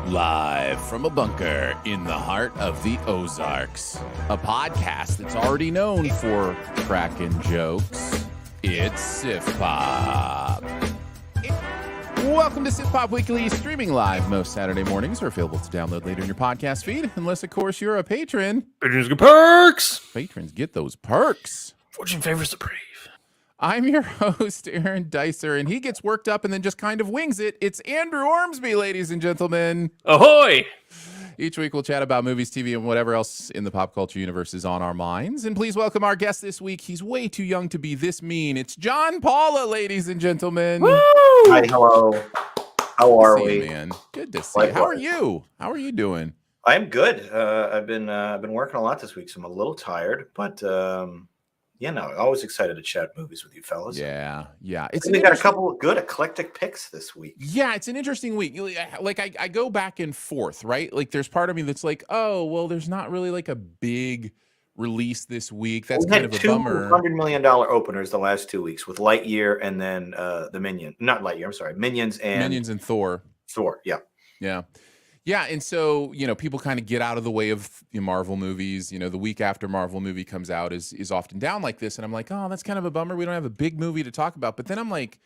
Live from a bunker in the heart of the Ozarks, a podcast that's already known for cracking jokes. It's Sif Pop. Welcome to Sif Pop Weekly, streaming live most Saturday mornings, or available to download later in your podcast feed, unless, of course, you're a patron. Patrons get perks! Patrons get those perks. Fortune favors the brave. I'm your host, Aaron Dicer, and he gets worked up and then just kind of wings it. It's Andrew Ormsby, ladies and gentlemen. Ahoy! Each week we'll chat about movies, TV, and whatever else in the pop culture universe is on our minds. And please welcome our guest this week. He's way too young to be this mean. It's John Paula, ladies and gentlemen. Woo! Hi, hello. How are we? You, man? Good to see you. How are you? How are you doing? I'm good. I've been working a lot this week, so I'm a little tired, but always excited to chat movies with you fellas. Yeah. We got a couple of good eclectic picks this week. Yeah, it's an interesting week. Like I go back and forth, right? Like there's part of me that's like, oh, well, there's not really like a big release this week. That's kind of a bummer. $200 million openers the last 2 weeks with Lightyear and then the Minions and Thor. Yeah, and so, people kind of get out of the way of Marvel movies. The week after Marvel movie comes out is often down like this. And I'm like, oh, that's kind of a bummer. We don't have a big movie to talk about. But then I'm like,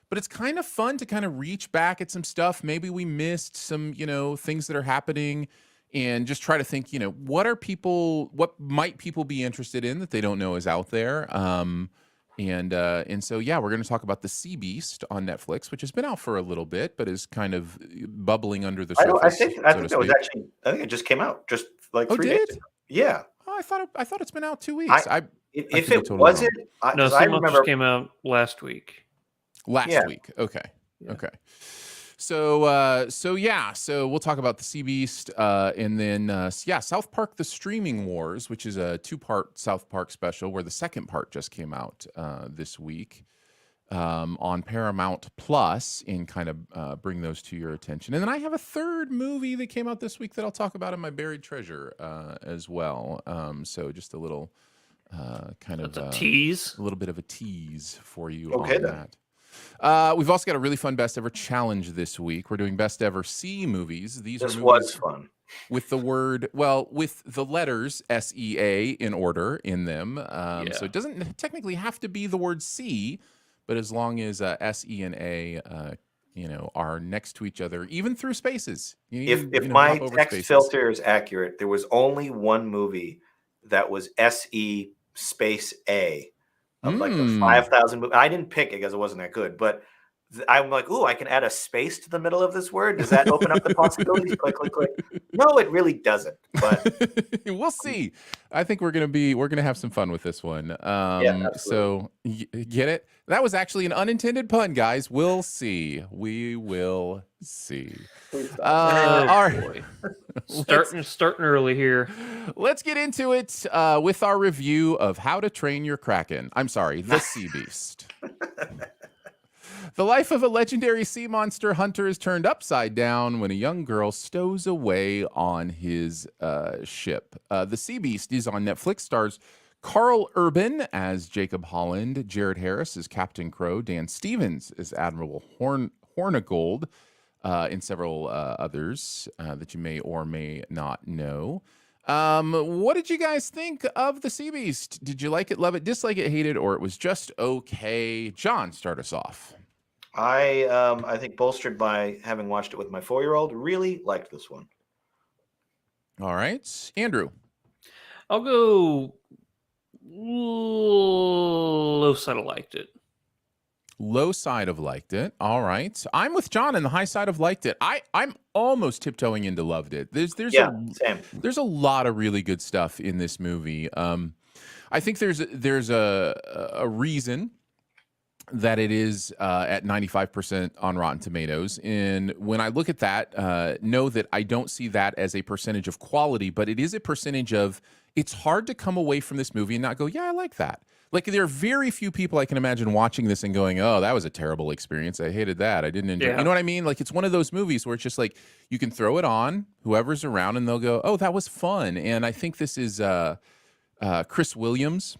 but it's kind of fun to kind of reach back at some stuff. Maybe we missed some, things that are happening and just try to think, what might people be interested in that they don't know is out there. And so, we're going to talk about The Sea Beast on Netflix, which has been out for a little bit, but is kind of bubbling under the surface. I think it just came out just like 3 days ago. Yeah. Oh, I thought it's been out 2 weeks. I remember came out last week. Last week. Okay. Yeah. Okay. So we'll talk about The Sea Beast, and then South Park: The Streaming Wars, which is a 2-part South Park special, where the second part just came out this week on Paramount Plus, and kind of bring those to your attention. And then I have a third movie that came out this week that I'll talk about in my buried treasure as well. So just a little tease, a little bit of a tease for you on that. We've also got a really fun best ever challenge this week. We're doing best ever C movies. This was fun. With the letters SEA in order in them. So it doesn't technically have to be the word C, but as long as S, E, and A, are next to each other, even through spaces. If my text filter is accurate, there was only one movie that was SE space A. Of like the 5,000. I didn't pick it because it wasn't that good, but I'm like, ooh, I can add a space to the middle of this word. Does that open up the possibilities? Click, click, click. No, it really doesn't. But we'll see. I think we're gonna have some fun with this one. So get it? That was actually an unintended pun, guys. We'll see. We will see. All right. Starting early here. Let's get into it with our review of How to Train Your Kraken. I'm sorry, The Sea Beast. The life of a legendary sea monster hunter is turned upside down when a young girl stows away on his ship. The Sea Beast is on Netflix, stars Carl Urban as Jacob Holland, Jared Harris as Captain Crow, Dan Stevens as Admiral Hornigold, and several others that you may or may not know. What did you guys think of the Sea Beast? Did you like it, love it, dislike it, hate it, or it was just okay? John, start us off. I think bolstered by having watched it with my 4-year-old, really liked this one. All right, Andrew. I'll go low side of liked it. Low side of liked it. All right. I'm with John in the high side of liked it. I'm almost tiptoeing into loved it. Same. There's a lot of really good stuff in this movie. I think there's a reason that it is at 95% on Rotten Tomatoes. And when I look at that, know that I don't see that as a percentage of quality, but it is a percentage of, it's hard to come away from this movie and not go, yeah, I like that. Like, there are very few people I can imagine watching this and going, oh, that was a terrible experience. I hated that. I didn't enjoy it. You know what I mean? Like, it's one of those movies where it's just like, you can throw it on, whoever's around, and they'll go, oh, that was fun. And I think this is Chris Williams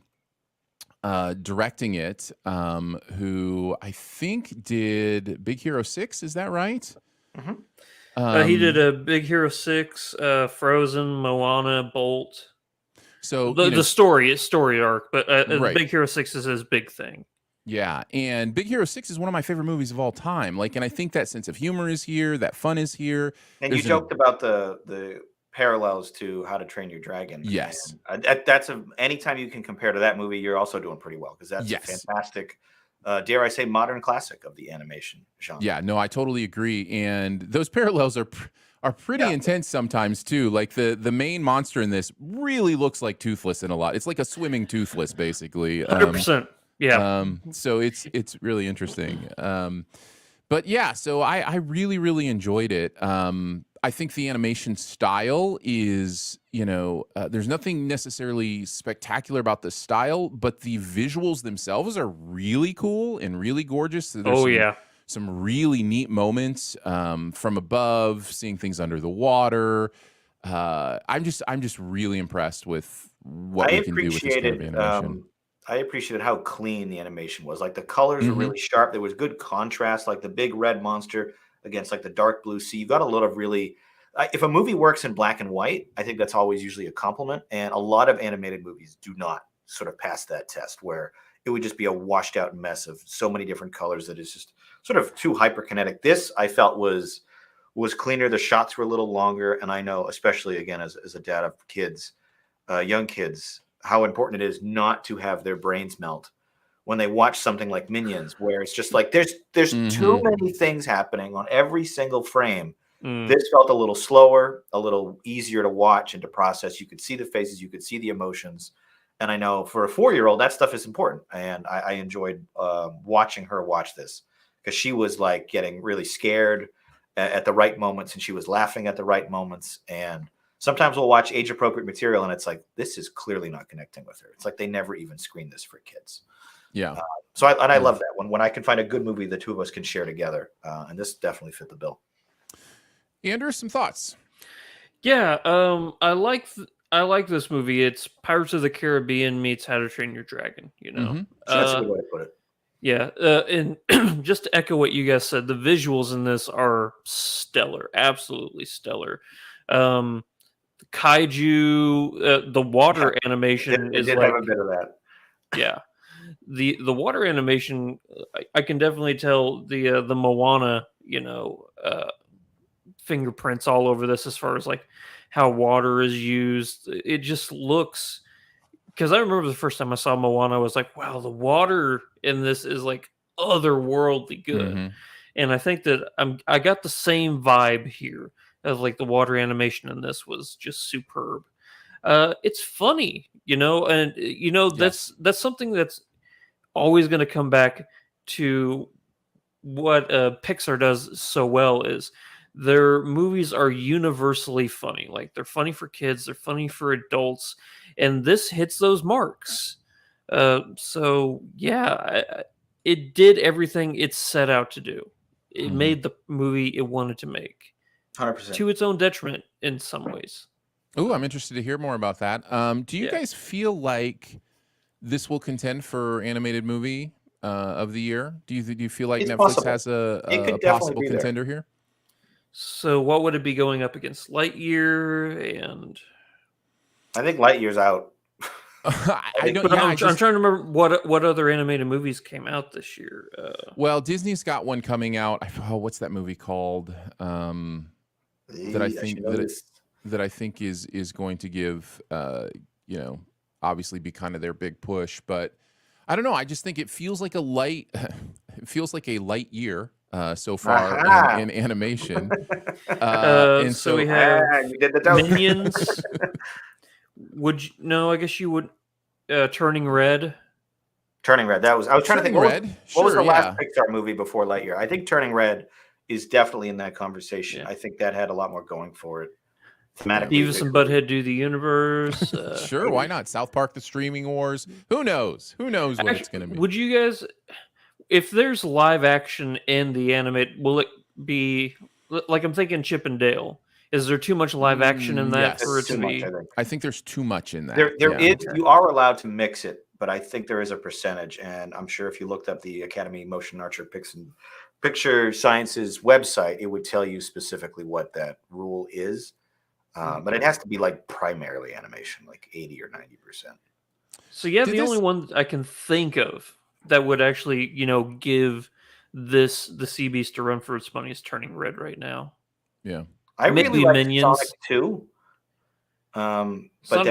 directing it, who I think did Big Hero 6. Is that right? Mm-hmm. He did a Big Hero 6, Frozen, Moana, Bolt. So the story arc, but right. Big Hero 6 is his big thing. Yeah, and Big Hero 6 is one of my favorite movies of all time. Like, and I think that sense of humor is here, that fun is here. And you joked about the parallels to How to Train Your Dragon. Yes, and that's anytime you can compare to that movie, you're also doing pretty well, because that's a fantastic, dare I say, modern classic of the animation genre. Yeah, no, I totally agree, and those parallels are pretty intense sometimes too. Like the main monster in this really looks like Toothless in a lot. It's like a swimming Toothless, basically. 100%. Yeah. So it's really interesting. But yeah, so I really, really enjoyed it. I think the animation style is, there's nothing necessarily spectacular about the style, but the visuals themselves are really cool and really gorgeous. So there's some really neat moments from above, seeing things under the water. I'm just really impressed with what we can do with this kind of animation. I appreciated how clean the animation was. Like, the colors were really sharp. There was good contrast, like the big red monster against like the dark blue sea. You got a lot of really, if a movie works in black and white, I think that's always usually a compliment. And a lot of animated movies do not sort of pass that test, where it would just be a washed out mess of so many different colors that is just sort of too hyperkinetic. This, I felt, was cleaner. The shots were a little longer. And I know, especially again, as a dad of kids, young kids, how important it is not to have their brains melt when they watch something like Minions, where it's just like there's too many things happening on every single frame. This felt a little slower, a little easier to watch and to process. You could see the faces, you could see the emotions. And I know for a 4-year-old, that stuff is important. And I enjoyed watching her watch this, because she was like getting really scared at the right moments, and she was laughing at the right moments. And sometimes we'll watch age-appropriate material, and it's like, this is clearly not connecting with her. It's like they never even screened this for kids. Yeah. So I love that when I can find a good movie the two of us can share together, and this definitely fit the bill. Andrew, some thoughts? Yeah, I like this movie. It's Pirates of the Caribbean meets How to Train Your Dragon. That's a good way to put it. Yeah, and just to echo what you guys said, the visuals in this are stellar, absolutely stellar. The kaiju, the water animation is like, have a bit of that. Yeah, the water animation, I can definitely tell the Moana, fingerprints all over this, as far as like how water is used. It just looks, because I remember the first time I saw Moana, I was like, wow, the water in this is like otherworldly good. And I think that I got the same vibe here of like the water animation in this was just superb. It's funny, and that's something that's always going to come back to what Pixar does so well, is their movies are universally funny. Like, they're funny for kids, they're funny for adults, and this hits those marks. So yeah, it did everything it set out to do. It made the movie it wanted to make, 100%, to its own detriment in some ways. Oh, I'm interested to hear more about that. Do you guys feel like this will contend for animated movie of the year? Do you feel like it's Netflix possible. has a possible contender here? So what would it be going up against? Lightyear and I think Lightyear's out. I don't. But Yeah, I'm trying to remember what other animated movies came out this year. Well, Disney's got one coming out. What's that movie called? That I think that I think is going to give obviously be kind of their big push, but I don't know. I just think it feels like a light. It feels like a light year so far in animation. And so we have you did the joke. Minions. I guess you would. Turning Red. Turning Red. I was trying to think. What was the last Pixar movie before Lightyear? I think Turning Red is definitely in that conversation. Yeah. I think that had a lot more going for it. Beavis and Butthead Do the Universe. Sure, why not? South Park: The Streaming Wars. Who knows? Who knows what it's going to be? Would you guys, if there's live action in the animate, will it be like I'm thinking Chip and Dale? Is there too much live action in that for it to be? I think there's too much in that. There is. You are allowed to mix it, but I think there is a percentage, and I'm sure if you looked up the Academy Motion Archer Picture Sciences website, it would tell you specifically what that rule is. But it has to be like primarily animation, like 80 or 90%. So the only one I can think of that would actually, give the Sea Beast to run for its money is Turning Red right now. Yeah. I really like Sonic 2. But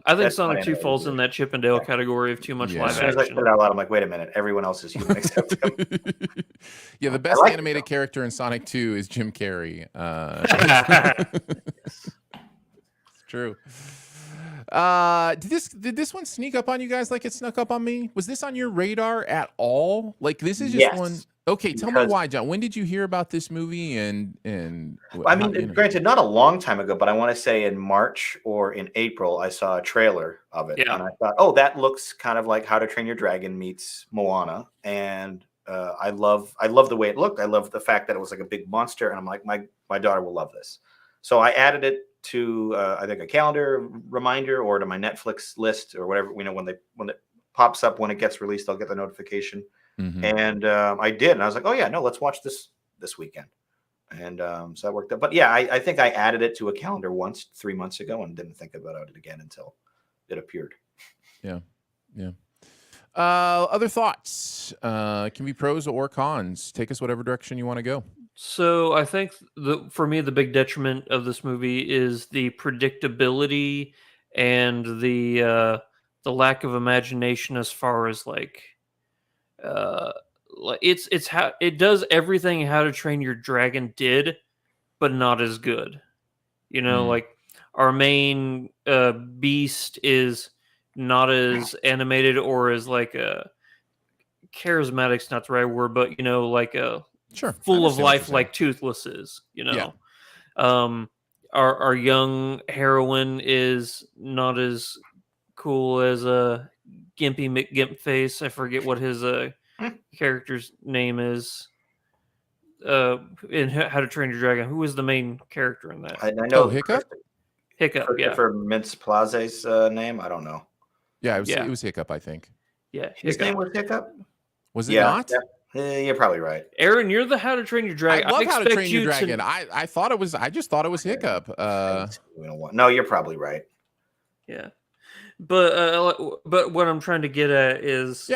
I think Sonic 2 falls in that Chip and Dale category of too much live action. As soon as I put it out loud, I'm like, wait a minute, everyone else is human except him. Yeah, the best animated character in Sonic 2 is Jim Carrey. It's true. Did this one sneak up on you guys like it snuck up on me? Was this on your radar at all? Like this is just one. Okay, tell me why, John. When did you hear about this movie? Granted, not a long time ago, but I want to say in March or in April, I saw a trailer of it, and I thought, oh, that looks kind of like How to Train Your Dragon meets Moana, and I love the way it looked. I love the fact that it was like a big monster, and I'm like, my daughter will love this. So I added it to I think a calendar reminder or to my Netflix list or whatever. When it pops up when it gets released, I'll get the notification. Mm-hmm. And I did, and I was like, oh yeah, no, let's watch this weekend. And so that worked out. But yeah, I think I added it to a calendar once 3 months ago and didn't think about it again until it appeared. Yeah. Other thoughts? Can be pros or cons. Take us whatever direction you want to go. So I think for me, the big detriment of this movie is the predictability and the lack of imagination as far as it's how it does everything How to Train Your Dragon did, but not as good. Like our main beast is not as animated or as charismatic's not the right word, but sure, full of life like Toothless is. Our young heroine is not as cool as a Gimpy McGimpface. I forget what his character's name is. In How to Train Your Dragon, who was the main character in that? I know Hiccup. For Mintz-Plaze's name, I don't know. Yeah, it was Hiccup, I think. Yeah, his name was Hiccup. Was it not? Yeah, you're probably right. Aaron, you're the How to Train Your Dragon. I love How to Train Your Dragon. I thought it was. I just thought it was Hiccup. No, you're probably right. Yeah, but what I'm trying to get at is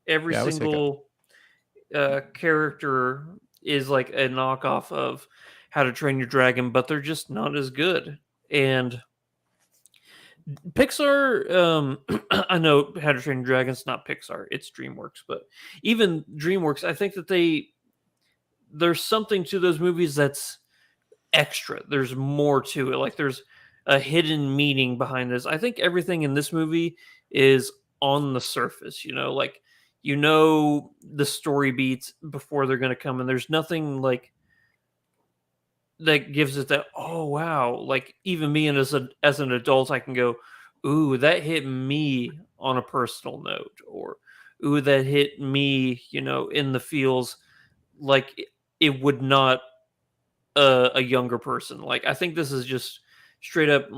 every single character is like a knockoff of How to Train Your Dragon, but they're just not as good. And Pixar, I know How to Train Your Dragon's not Pixar, it's DreamWorks, but even DreamWorks, I think that there's something to those movies that's extra. There's more to it. Like there's a hidden meaning behind this. I think everything in this movie is on the surface, the story beats before they're going to come, and there's nothing that gives it that, oh wow, like even me and as an adult I can go, ooh, that hit me on a personal note, or ooh, that hit me in the feels like it would not a younger person. Like I think this is just straight up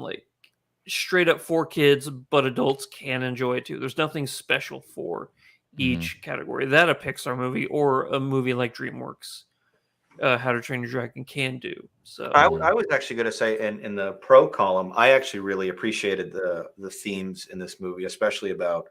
for kids, but adults can enjoy it too. There's nothing special for each category that a Pixar movie or a movie like DreamWorks How to Train Your Dragon can do. So I was actually going to say in the pro column, I actually really appreciated the themes in this movie, especially about,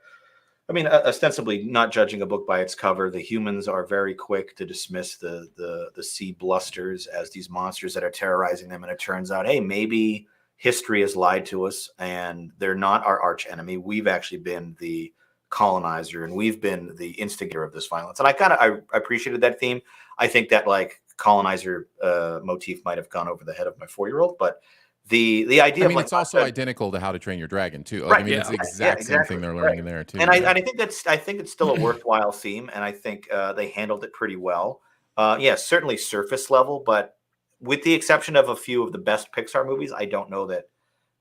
I mean, ostensibly not judging a book by its cover. The humans are very quick to dismiss the sea blusters as these monsters that are terrorizing them, and it turns out, hey, maybe history has lied to us, and they're not our arch enemy. We've actually been the colonizer, and we've been the instigator of this violence. And I appreciated that theme. I think that like colonizer motif might have gone over the head of my 4-year-old, but the idea I mean, of like it's also identical to How to Train Your Dragon too. Like, right, I mean, it's the exact same thing they're learning in there too. And I think it's still a worthwhile theme, and I think they handled it pretty well. Yeah, certainly surface level, but with the exception of a few of the best Pixar movies, I don't know that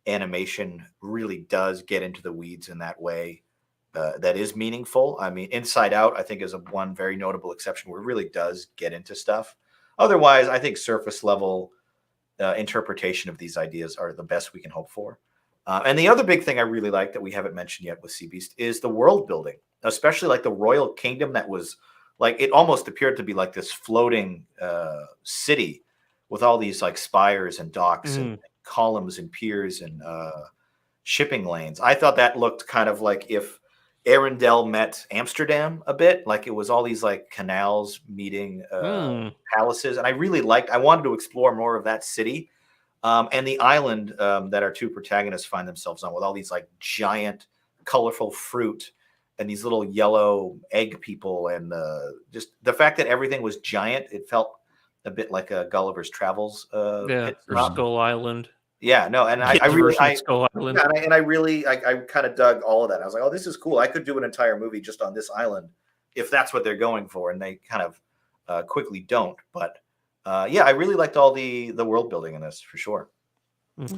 animation really does get into the weeds in that way. That is meaningful. I mean, Inside Out, I think, is one very notable exception where it really does get into stuff. Otherwise, I think surface level interpretation of these ideas are the best we can hope for. And the other big thing I really like that we haven't mentioned yet with Sea Beast is the world building, especially like the royal kingdom that was like, it almost appeared to be like this floating city with all these like spires and docks and columns and piers and shipping lanes. I thought that looked kind of like if Arendelle met Amsterdam a bit, like it was all these like canals meeting palaces. And I wanted to explore more of that city. And the island that our two protagonists find themselves on with all these like giant colorful fruit and these little yellow egg people. And just the fact that everything was giant, it felt a bit like a Gulliver's Travels. or Skull Island. Yeah, no, and I really, Skull Island. Yeah, and I really, I kind of dug all of that. I was like, oh, this is cool. I could do an entire movie just on this island if that's what they're going for, and they kind of quickly don't. But yeah, I really liked all the world building in this for sure. Mm-hmm.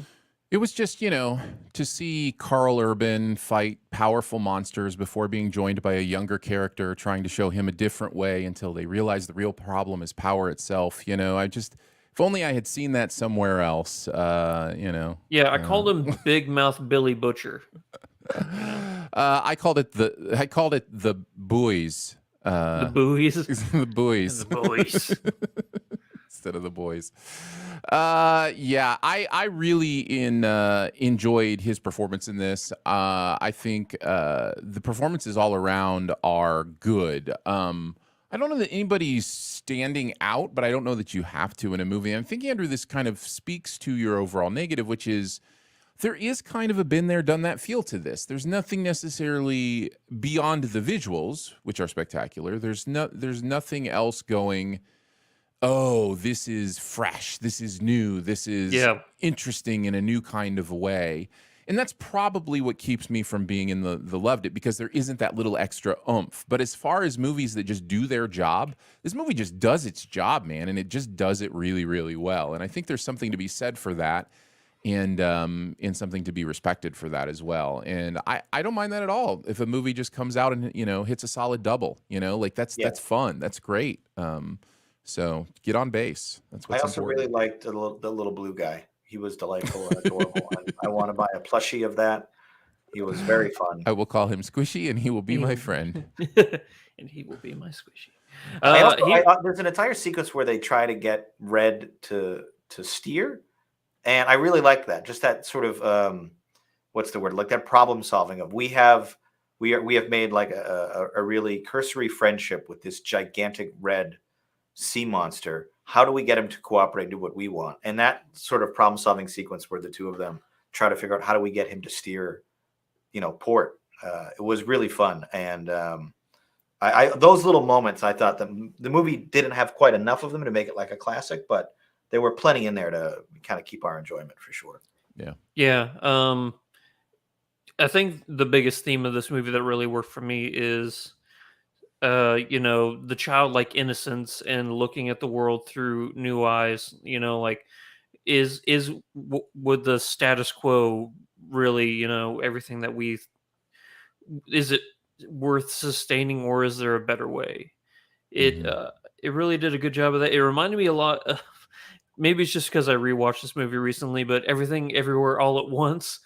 It was just, to see Carl Urban fight powerful monsters before being joined by a younger character trying to show him a different way until they realize the real problem is power itself. If only I had seen that somewhere else, Yeah, I called him Big Mouth Billy Butcher. I called it the buoys. The buoys. The buoys. The buoys. Instead of the boys. Yeah, I really enjoyed his performance in this. I think the performances all around are good. I don't know that anybody's standing out, but I don't know that you have to in a movie. I'm thinking, Andrew, this kind of speaks to your overall negative, which is there is kind of a been there, done that feel to this. There's nothing necessarily beyond the visuals, which are spectacular. There's nothing else going, oh, this is fresh, this is new, this is interesting in a new kind of way. And that's probably what keeps me from being in the loved it, because there isn't that little extra oomph. But as far as movies that just do their job, this movie just does its job, man, and it just does it really, really well. And I think there's something to be said for that, and something to be respected for that as well. And I don't mind that at all. If a movie just comes out and hits a solid double, like that's fun, that's great. So get on base. That's what's I also important. really liked the little blue guy. He was delightful and adorable. I want to buy a plushie of that. He was very fun. I will call him Squishy, and he will be my friend. And he will be my Squishy. There's an entire sequence where they try to get Red to steer, and I really like that. Just that sort of what's the word? Like that problem solving of we have made like a really cursory friendship with this gigantic red sea monster. How do we get him to cooperate and do what we want? And that sort of problem solving sequence where the two of them try to figure out how do we get him to steer, port. It was really fun. And I those little moments, I thought the movie didn't have quite enough of them to make it like a classic, but there were plenty in there to kind of keep our enjoyment for sure. Yeah. Yeah. I think the biggest theme of this movie that really worked for me is the childlike innocence and looking at the world through new eyes. Like would the status quo really, everything that is it worth sustaining, or is there a better way? It really did a good job of that. It reminded me a lot of, maybe it's just because I rewatched this movie recently, but Everything Everywhere All at Once.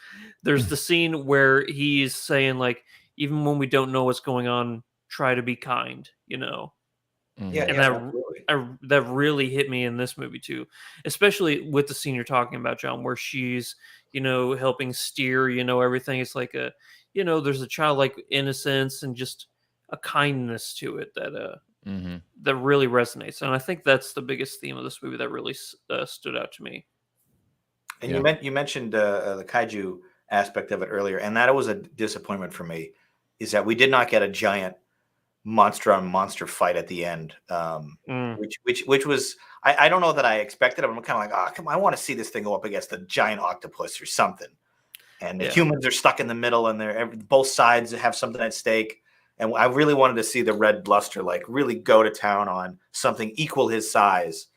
There's the scene where he's saying, like, even when we don't know what's going on, try to be kind, Yeah, And absolutely. that really hit me in this movie too, especially with the scene you're talking about, John, where she's, helping steer, everything. It's like there's a childlike innocence and just a kindness to it that really resonates. And I think that's the biggest theme of this movie that really stood out to me. And you mentioned the kaiju aspect of it earlier, and that was a disappointment for me, is that we did not get a giant monster on monster fight at the end, which was I don't know that I expected. I'm kind of like, come on, I want to see this thing go up against a giant octopus or something, and the humans are stuck in the middle, and both sides have something at stake. And I really wanted to see the Red Bluster like really go to town on something equal his size.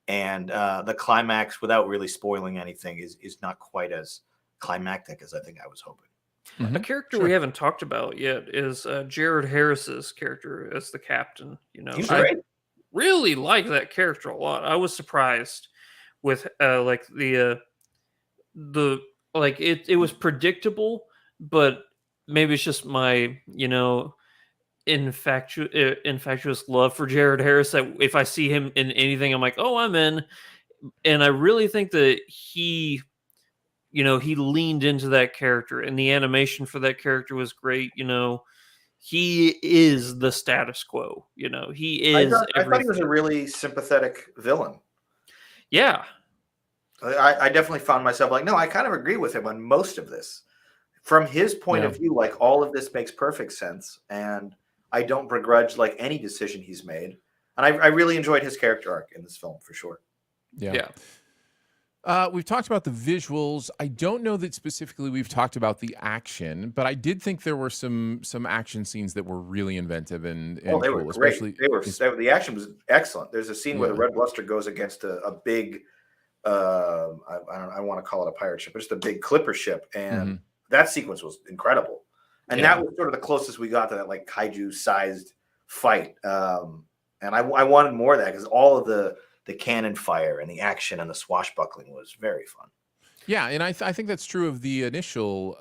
And the climax, without really spoiling anything, is not quite as climactic as I think I was hoping. A character we haven't talked about yet is Jared Harris's character as the captain. He's great. Really like that character a lot. I was surprised with it was predictable, but maybe it's just my infectious love for Jared Harris that if I see him in anything, I'm like, oh, I'm in. And I really think that he leaned into that character, and the animation for that character was great. He is the status quo. He is. I thought he was a really sympathetic villain. Yeah. I definitely found myself like, no, I kind of agree with him on most of this. From his point of view, like all of this makes perfect sense, and I don't begrudge like any decision he's made. And I really enjoyed his character arc in this film for sure. Yeah. We've talked about the visuals. I don't know that specifically we've talked about the action, but I did think there were some action scenes that were really inventive and they cool, were great. The action was excellent. There's a scene where the Red Bluster goes against a big, I want to call it a pirate ship, but just a big clipper ship, and that sequence was incredible. And that was sort of the closest we got to that like kaiju-sized fight. And I wanted more of that because all of the cannon fire and the action and the swashbuckling was very fun. Yeah, and I think that's true of the initial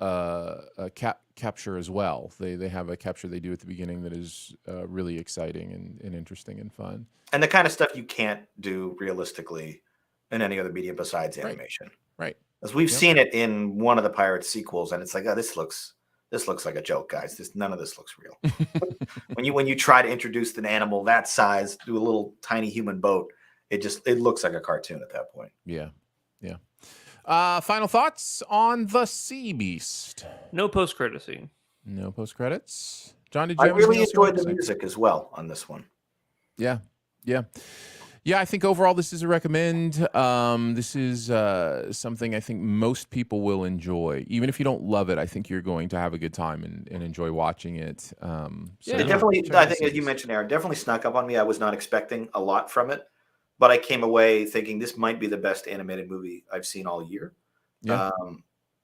capture as well. They have a capture they do at the beginning that is really exciting and interesting and fun. And the kind of stuff you can't do realistically in any other media besides animation. Right. As we've seen it in one of the Pirates sequels, and it's like, oh, this looks like a joke, guys. None of this looks real. when you try to introduce an animal that size to a little tiny human boat, it looks like a cartoon at that point. Yeah. Final thoughts on The Sea Beast? No post-credit scene. No post-credits. John, did you I have really enjoyed the music as well on this one. Yeah. I think overall this is a recommend. This is something I think most people will enjoy. Even if you don't love it, I think you're going to have a good time and enjoy watching it. It definitely, I think as you mentioned, Aaron, definitely snuck up on me. I was not expecting a lot from it, but I came away thinking this might be the best animated movie I've seen all year. Yeah.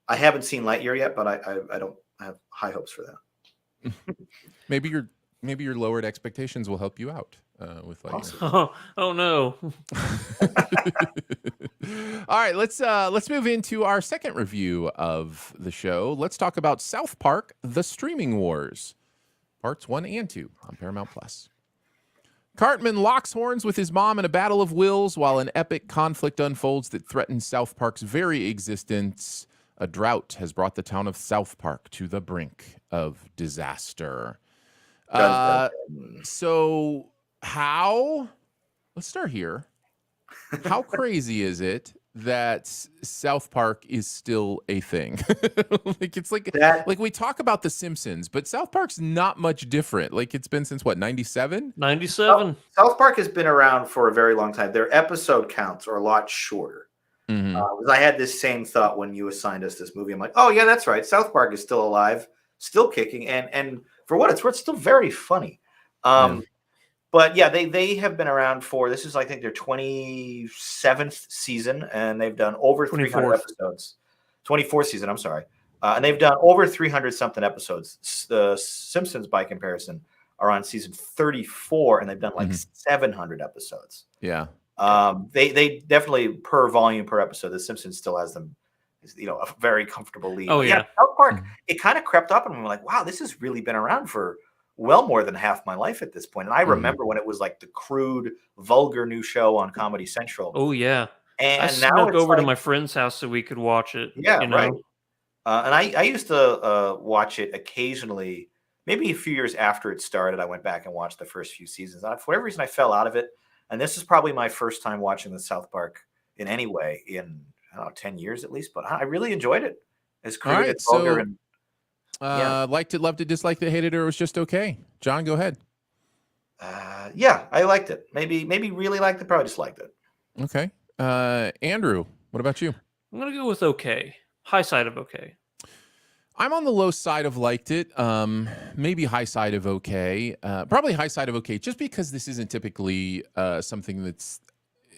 I haven't seen Lightyear yet, but I have high hopes for that. Maybe your lowered expectations will help you out with Lightyear. Awesome. Oh no. All right, let's move into our second review of the show. Let's talk about South Park: The Streaming Wars, parts 1 and 2 on Paramount Plus. Cartman locks horns with his mom in a battle of wills while an epic conflict unfolds that threatens South Park's very existence. A drought has brought the town of South Park to the brink of disaster. So let's start here. How crazy is it that South Park is still a thing? Like we talk about The Simpsons, but South Park's not much different. Like it's been since what, 97? 97. South Park has been around for a very long time. Their episode counts are a lot shorter. Because I had this same thought when you assigned us this movie. I'm like, oh yeah, that's right. South Park is still alive, still kicking, and for what it's worth, still very funny. But yeah, they have been around for, this is I think their 27th season, and they've done over 300 episodes. 24th season, I'm sorry. And they've done over 300 something episodes. The Simpsons, by comparison, are on season 34, and they've done like 700 episodes. Yeah. They definitely per volume per episode, The Simpsons still has them, a very comfortable lead. Oh yeah. South Park, it kind of crept up, and we were like, wow, this has really been around for well more than half my life at this point. And I Mhm. remember when it was like the crude, vulgar new show on Comedy Central. Oh yeah. I And now snuck it's over to like, my friend's house so we could watch it. yeah, You right. know. And I used to watch it occasionally, maybe a few years after it started. I went back and watched the first few seasons. For whatever reason, I fell out of it. And this is probably my first time watching the South Park in any way in, I don't know, 10 years at least. But I really enjoyed it. As All crude, right, as vulgar, so and yeah. liked it, loved it, disliked it, hated it, or it was just okay. John, go ahead. Yeah, I liked it. Maybe really liked it, probably just liked it. Okay. Andrew, what about you? I'm gonna go with okay. High side of okay. I'm on the low side of liked it. Maybe high side of okay. Probably high side of okay, just because this isn't typically something that's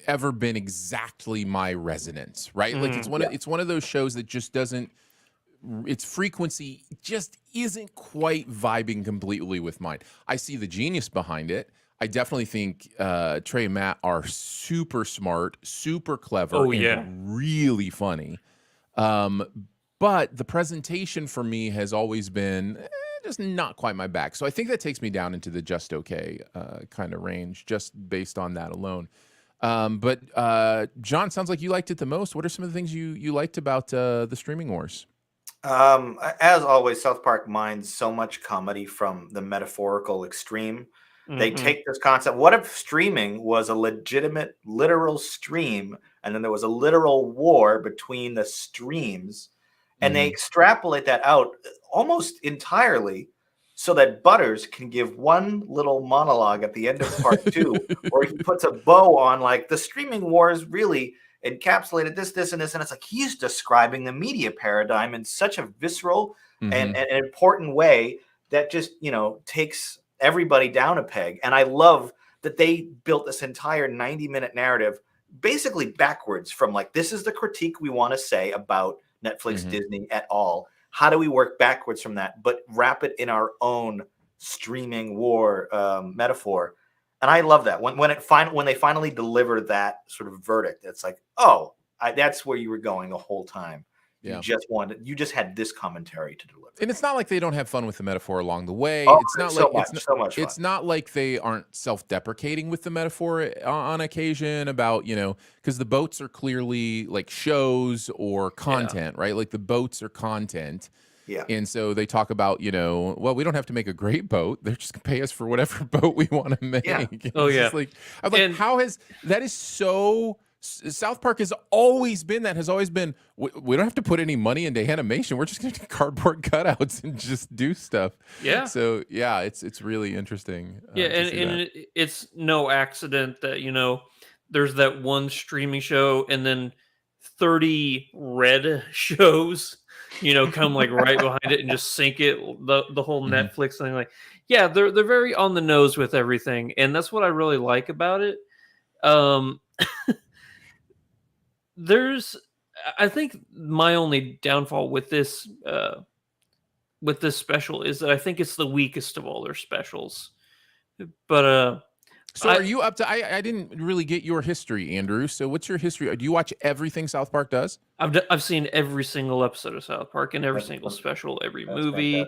ever been exactly my resonance, right? Like it's one of those shows that just doesn't. Its frequency just isn't quite vibing completely with mine. I see the genius behind it. I definitely think Trey and Matt are super smart, super clever, Oh, and yeah. really funny. But the presentation for me has always been just not quite my bag. So I think that takes me down into the just okay kind of range, just based on that alone. But John, sounds like you liked it the most. What are some of the things you liked about the streaming wars? As always, South Park mines so much comedy from the metaphorical extreme. They take this concept. What if streaming was a legitimate, literal stream, and then there was a literal war between the streams, and they extrapolate that out almost entirely so that Butters can give one little monologue at the end of part 2, or he puts a bow on like the streaming wars really encapsulated this, and this, and it's like he's describing the media paradigm in such a visceral and an important way that just takes everybody down a peg. And I love that they built this entire 90-minute narrative basically backwards from like, this is the critique we want to say about Netflix, Disney at all. How do we work backwards from that, but wrap it in our own streaming war metaphor? And I love that when they finally deliver that sort of verdict, it's like, oh, that's where you were going the whole time. Yeah. You just had this commentary to deliver. And it's not like they don't have fun with the metaphor along the way. Oh, it's not so like much, so much fun. It's not like they aren't self-deprecating with the metaphor on occasion about, because the boats are clearly like shows or content, right? Like the boats are content. Yeah. And so they talk about, well, we don't have to make a great boat. They're just gonna pay us for whatever boat we want to make. Yeah. Oh, yeah. I'm like, how has that is so South Park has always been we don't have to put any money into animation. We're just gonna do cardboard cutouts and just do stuff. Yeah. So yeah, it's really interesting. Yeah, and it's no accident that there's that one streaming show and then 30 red shows come like right behind it and just sink it, the whole Netflix thing. Like, yeah, they're very on the nose with everything, and that's what I really like about it. I think my only downfall with this special is that I think it's the weakest of all their specials. But so are you up to? I didn't really get your history, Andrew. So what's your history? Do you watch everything South Park does? I've seen every single episode of South Park and every single special, every movie.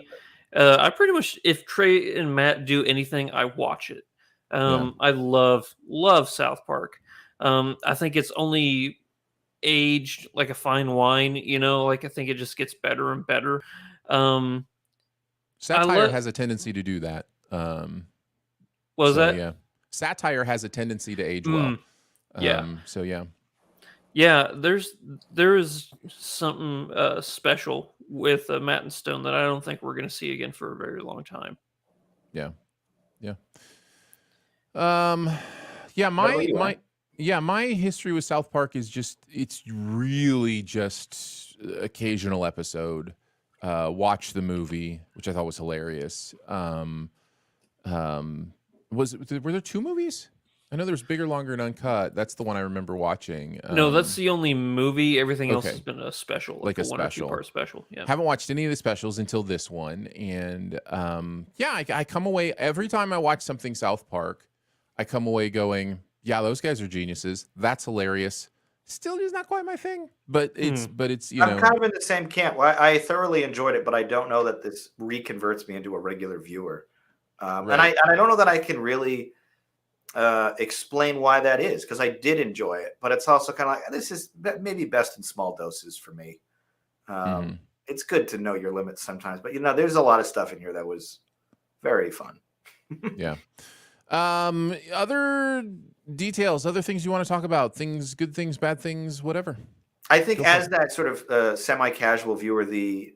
I pretty much, if Trey and Matt do anything, I watch it. I love South Park. I think it's only aged like a fine wine. Like I think it just gets better and better. Satire has a tendency to do that. Yeah. Satire has a tendency to age well. So yeah. Yeah, there is something special with Matt and Stone that I don't think we're going to see again for a very long time. Yeah. My history with South Park is it's really just occasional episode. Watch the movie, which I thought was hilarious. Were there 2 movies? I know there's Bigger, Longer, and Uncut. That's the one I remember watching. No, that's the only movie. Everything else has been a special, like a 1 or 2 part special. Yeah, haven't watched any of the specials until this one, and I come away every time I watch something South Park, I come away going, yeah, those guys are geniuses. That's hilarious. Still just not quite my thing, but it's I'm kind of in the same camp. I thoroughly enjoyed it, but I don't know that this reconverts me into a regular viewer. And I don't know that I can really explain why that is, because I did enjoy it, but it's also kind of like, this is maybe best in small doses for me. It's good to know your limits sometimes, but there's a lot of stuff in here that was very fun. Yeah. Other details, other things you want to talk about, things, good things, bad things, whatever. I think as that sort of semi-casual viewer, the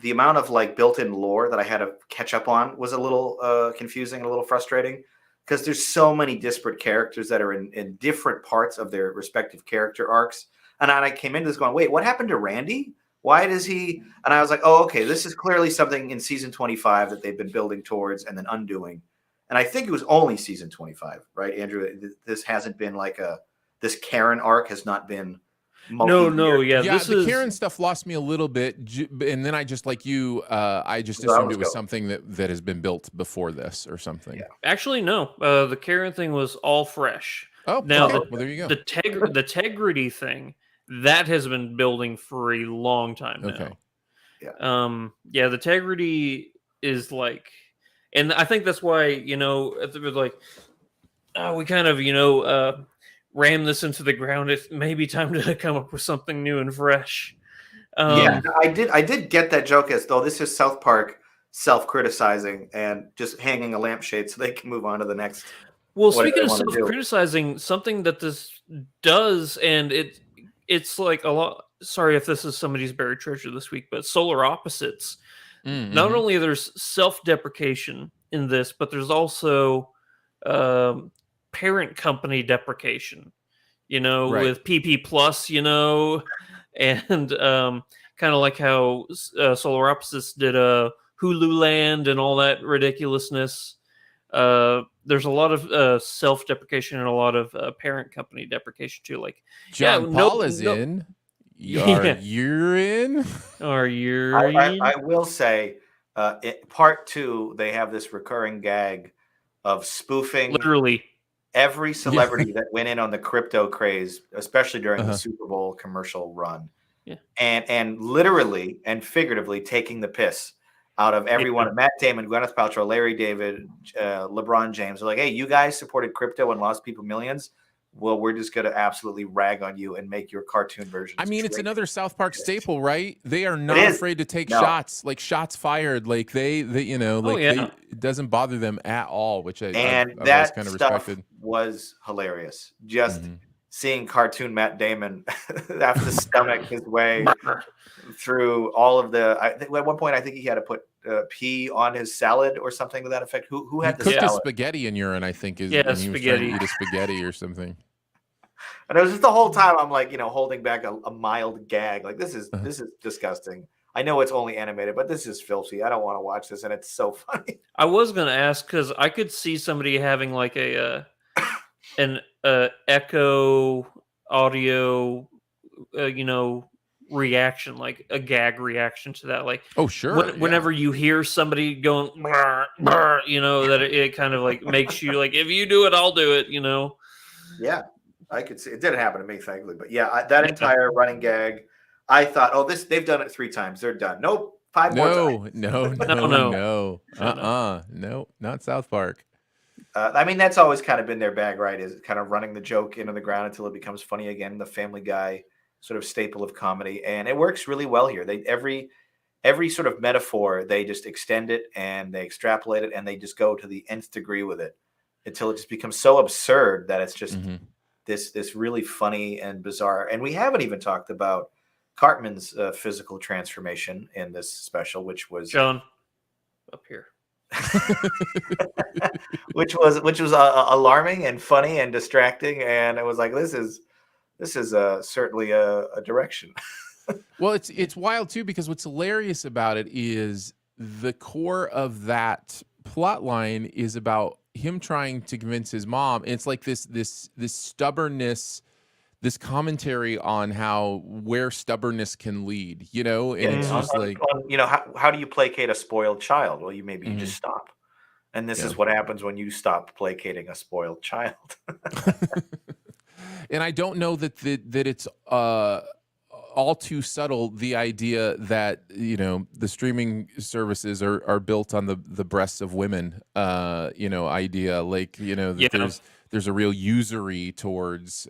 amount of like built-in lore that I had to catch up on was a little confusing and a little frustrating, because there's so many disparate characters that are in different parts of their respective character arcs. And I came into this going, wait, what happened to Randy? Why does he? And I was like, oh, okay, this is clearly something in season 25 that they've been building towards and then undoing. And I think it was only season 25, right, Andrew? This hasn't been like this Karen arc has not been. The Karen stuff lost me a little bit, and then I just like you, I just assumed it was something that has been built before this or something. Yeah. Actually, no. The Karen thing was all fresh. Oh, now well, there you go. The Tegrity thing that has been building for a long time now. Okay. Yeah. The Tegrity is like, and I think that's why it was like, we kind of ram this into the ground. It may be time to come up with something new and fresh. I did get that joke, as though this is South Park self-criticizing and just hanging a lampshade so they can move on to the next. Well, speaking of self-criticizing, something that this does, and it's like a lot. Sorry if this is somebody's buried treasure this week, but Solar Opposites. Mm-hmm. Not only there's self-deprecation in this, but there's also parent company deprecation, with PP Plus, and kind of like how Solar Opposites did Hulu Land and all that ridiculousness. There's a lot of self-deprecation and a lot of parent company deprecation too. Like John Paul is in. You're in. Are you? I will say, part 2, they have this recurring gag of spoofing literally every celebrity that went in on the crypto craze, especially during the Super Bowl commercial run, and literally and figuratively taking the piss out of everyone. Matt Damon, Gwyneth Paltrow, Larry David, LeBron James are like, hey, you guys supported crypto and lost people millions. Well, we're just going to absolutely rag on you and make your cartoon version. I mean, it's another South Park staple, right? They are not afraid to take shots, like shots fired. Like it doesn't bother them at all, which I've always kind of respected. Was hilarious. Just seeing cartoon Matt Damon have to stomach his way through all of the. At one point, I think he had to put pee on his salad or something to that effect. Who had the cooked salad? His spaghetti in urine, I think, is spaghetti. He was trying to eat a spaghetti or something. And it was just the whole time I'm like, holding back a mild gag. Like this is disgusting. I know it's only animated, but this is filthy. I don't want to watch this, and it's so funny. I was gonna ask, because I could see somebody having like an echo audio, reaction, like a gag reaction to that. Like, oh sure, whenever you hear somebody going, brr, brr, that it kind of like makes you like, if you do it, I'll do it. Yeah, I could see it. Didn't happen to me, thankfully, but that entire running gag, I thought, oh, they've done it 3 times. They're done. Nope, 5 more times. No. No, not South Park. I mean, that's always kind of been their bag, right? Is kind of running the joke into the ground until it becomes funny again. The Family Guy sort of staple of comedy, and it works really well here. They every sort of metaphor, they just extend it and they extrapolate it and they just go to the nth degree with it until it just becomes so absurd that it's just this really funny and bizarre. And we haven't even talked about Cartman's physical transformation in this special, which was John up here. which was alarming and funny and distracting, and it was like, this is certainly a direction. Well, it's wild too, because what's hilarious about it is the core of that plot line is about him trying to convince his mom. It's like this stubbornness, this commentary on where stubbornness can lead, and it's just like, how do you placate a spoiled child? Well, you just stop. And this is what happens when you stop placating a spoiled child. And I don't know that it's all too subtle the idea that the streaming services are built on the breasts of women idea, like that Yeah. there's a real usury towards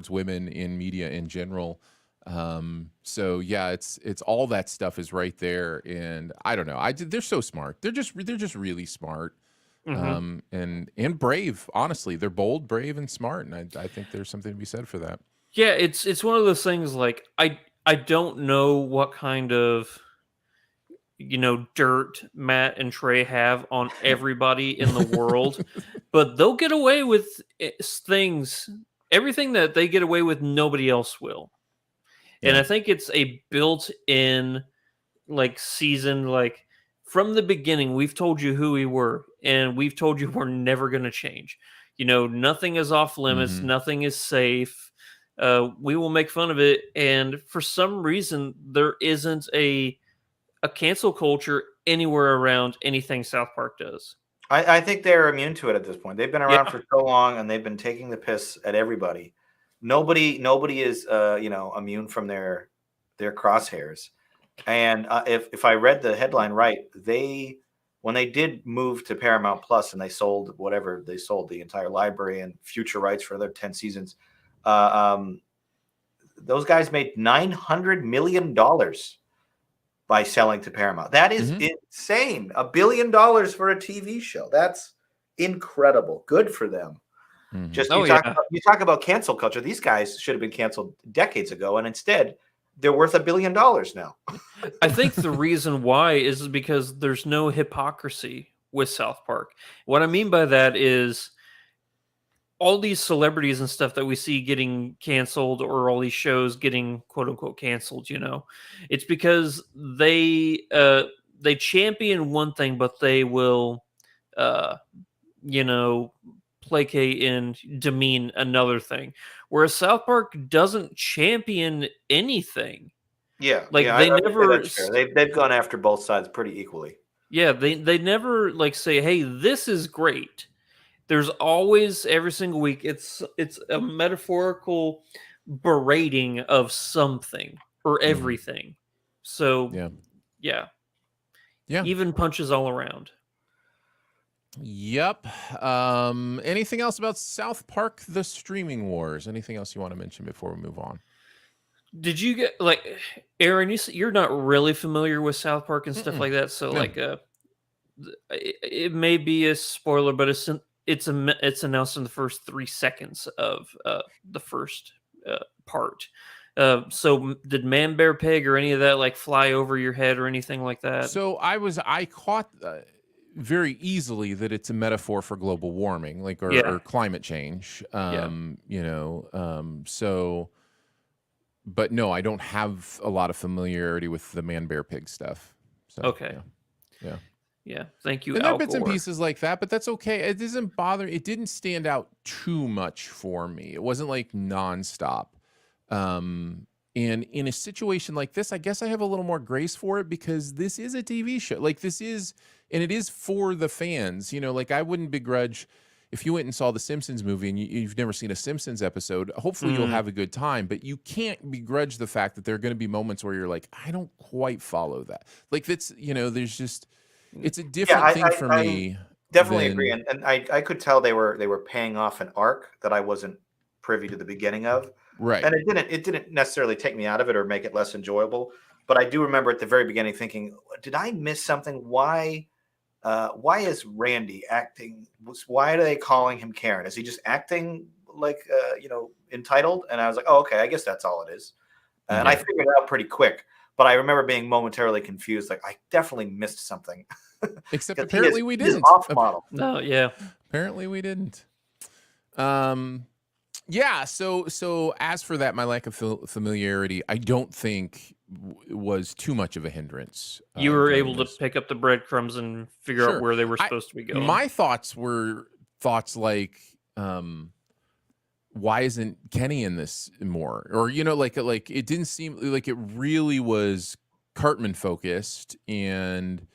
women in media in general. So yeah, it's all that stuff is right there, and I don't know, they're so smart, they're just really smart. And brave, honestly. They're bold, brave, and smart, and I think there's something to be said for that. Yeah, it's one of those things, like, I don't know what kind of dirt Matt and Trey have on everybody in the world, but they'll get away with things, everything that they get away with, nobody else will. And Yeah. I think it's a built-in, like, season, like, from the beginning, we've told you who we were, and we've told you we're never going to change. Nothing is off limits, Mhm. nothing is safe. We will make fun of it, and for some reason, there isn't a cancel culture anywhere around anything South Park does. I think they're immune to it at this point. They've been around Yeah, for so long, and they've been taking the piss at everybody. Nobody is immune from their crosshairs. And if I read the headline right, when they did move to Paramount Plus and they sold whatever they sold, the entire library and future rights for their 10 seasons, those guys made $900 million by selling to Paramount. That is insane. $1 billion for a TV show. That's incredible. Good for them. Just you talk about cancel culture. These guys should have been canceled decades ago, and instead they're worth $1 billion now. I think the reason why is because there's no hypocrisy with South Park. What I mean by that is all these celebrities and stuff that we see getting canceled, or all these shows getting quote unquote canceled, it's because they champion one thing, but they will placate and demean another thing. Whereas South Park doesn't champion anything. Yeah, Like, yeah, they I would say never that's fair. They've gone after both sides pretty equally. Yeah, they never, like, say, "Hey, this is great." There's always, every single week, it's a metaphorical berating of something or everything. So yeah, even punches all around. Yep. Anything else about South Park, the streaming wars? Anything else you want to mention before we move on? Did you get, like, Aaron? You're not really familiar with South Park and stuff like that, so like, it may be a spoiler, but it's announced in the first 3 seconds of the first part. So did Man Bear Pig or any of that, like, fly over your head or anything like that? So I caught very easily that it's a metaphor for global warming, like, or climate change. So, but no, I don't have a lot of familiarity with the Man Bear Pig stuff. So, okay. Yeah. Thank you. And there are bits and pieces like that, but that's okay. It doesn't bother. It didn't stand out too much for me. It wasn't like nonstop. And in a situation like this, I guess I have a little more grace for it because this is a TV show. Like, this is, and it is for the fans. Like, I wouldn't begrudge if you went and saw the Simpsons movie and you've never seen a Simpsons episode. Hopefully you'll have a good time, but you can't begrudge the fact that there are going to be moments where you're like, I don't quite follow that. Like, that's, there's just, it's a different thing for me. Definitely agree, and I could tell they were paying off an arc that I wasn't privy to the beginning of. Right. And it didn't necessarily take me out of it or make it less enjoyable. But I do remember at the very beginning thinking, did I miss something? Why is Randy acting? Why are they calling him Karen? Is he just acting like entitled? And I was like, oh, okay, I guess that's all it is. And I figured it out pretty quick. But I remember being momentarily confused. Like, I definitely missed something. Except apparently we didn't. Off model. No, yeah. Apparently we didn't. Yeah. So as for that, my lack of familiarity, I don't think was too much of a hindrance. You were able to pick up the breadcrumbs and figure out where they were supposed to be going. My thoughts were like, why isn't Kenny in this more? Or, like it didn't seem like it really was Cartman focused. And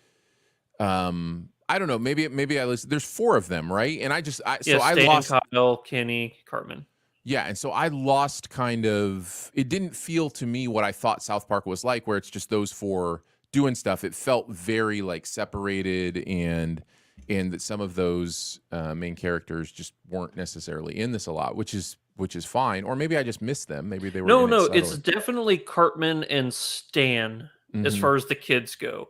I don't know, maybe I listened. There's 4 of them, right? And I Stan, lost Kyle, Kenny, Cartman. Yeah, and so I lost kind of. It didn't feel to me what I thought South Park was like, where it's just those four doing stuff. It felt very like separated, and that some of those main characters just weren't necessarily in this a lot, which is fine. Or maybe I just missed them. Maybe they were No, in it no, it's subtly. definitely Cartman and Stan as Mhm. far as the kids go.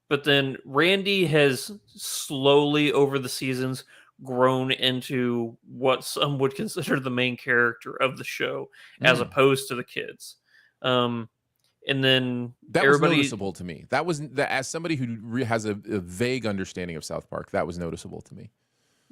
But then Randy has slowly over the seasons grown into what some would consider the main character of the show, as Mm. opposed to the kids. And then That was everybody, noticeable to me. That was that as somebody who has a vague understanding of South Park. That was noticeable to me.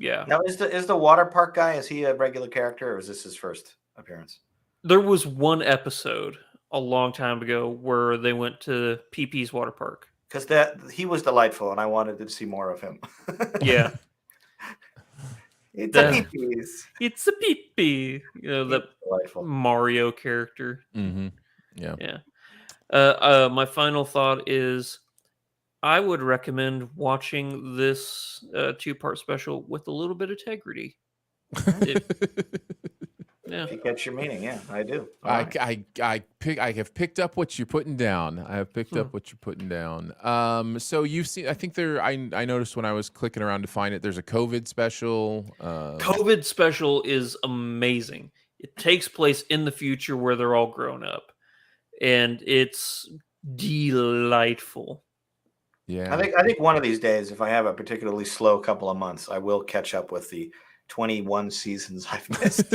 yeah. Now, is the water park guy, is he a regular character, or is this his first appearance? There was one episode a long time ago where they went to PP's water park. Because he was delightful, and I wanted to see more of him. Yeah. It's The- a peepees. It's a PP. You know, the Delightful. Mario character. Mm-hmm. Yeah. Yeah. My final thought is I would recommend watching this 2-part special with a little bit of integrity. Yeah. If you catch your meaning, yeah, I do. All I right. have picked up what you're putting down. I have picked up what you're putting down. So you've seen. I think I noticed when I was clicking around to find it. There's a COVID special. COVID special is amazing. It takes place in the future where they're all grown up, and it's delightful. Yeah. I think one of these days, if I have a particularly slow couple of months, I will catch up with the 21 seasons I've missed.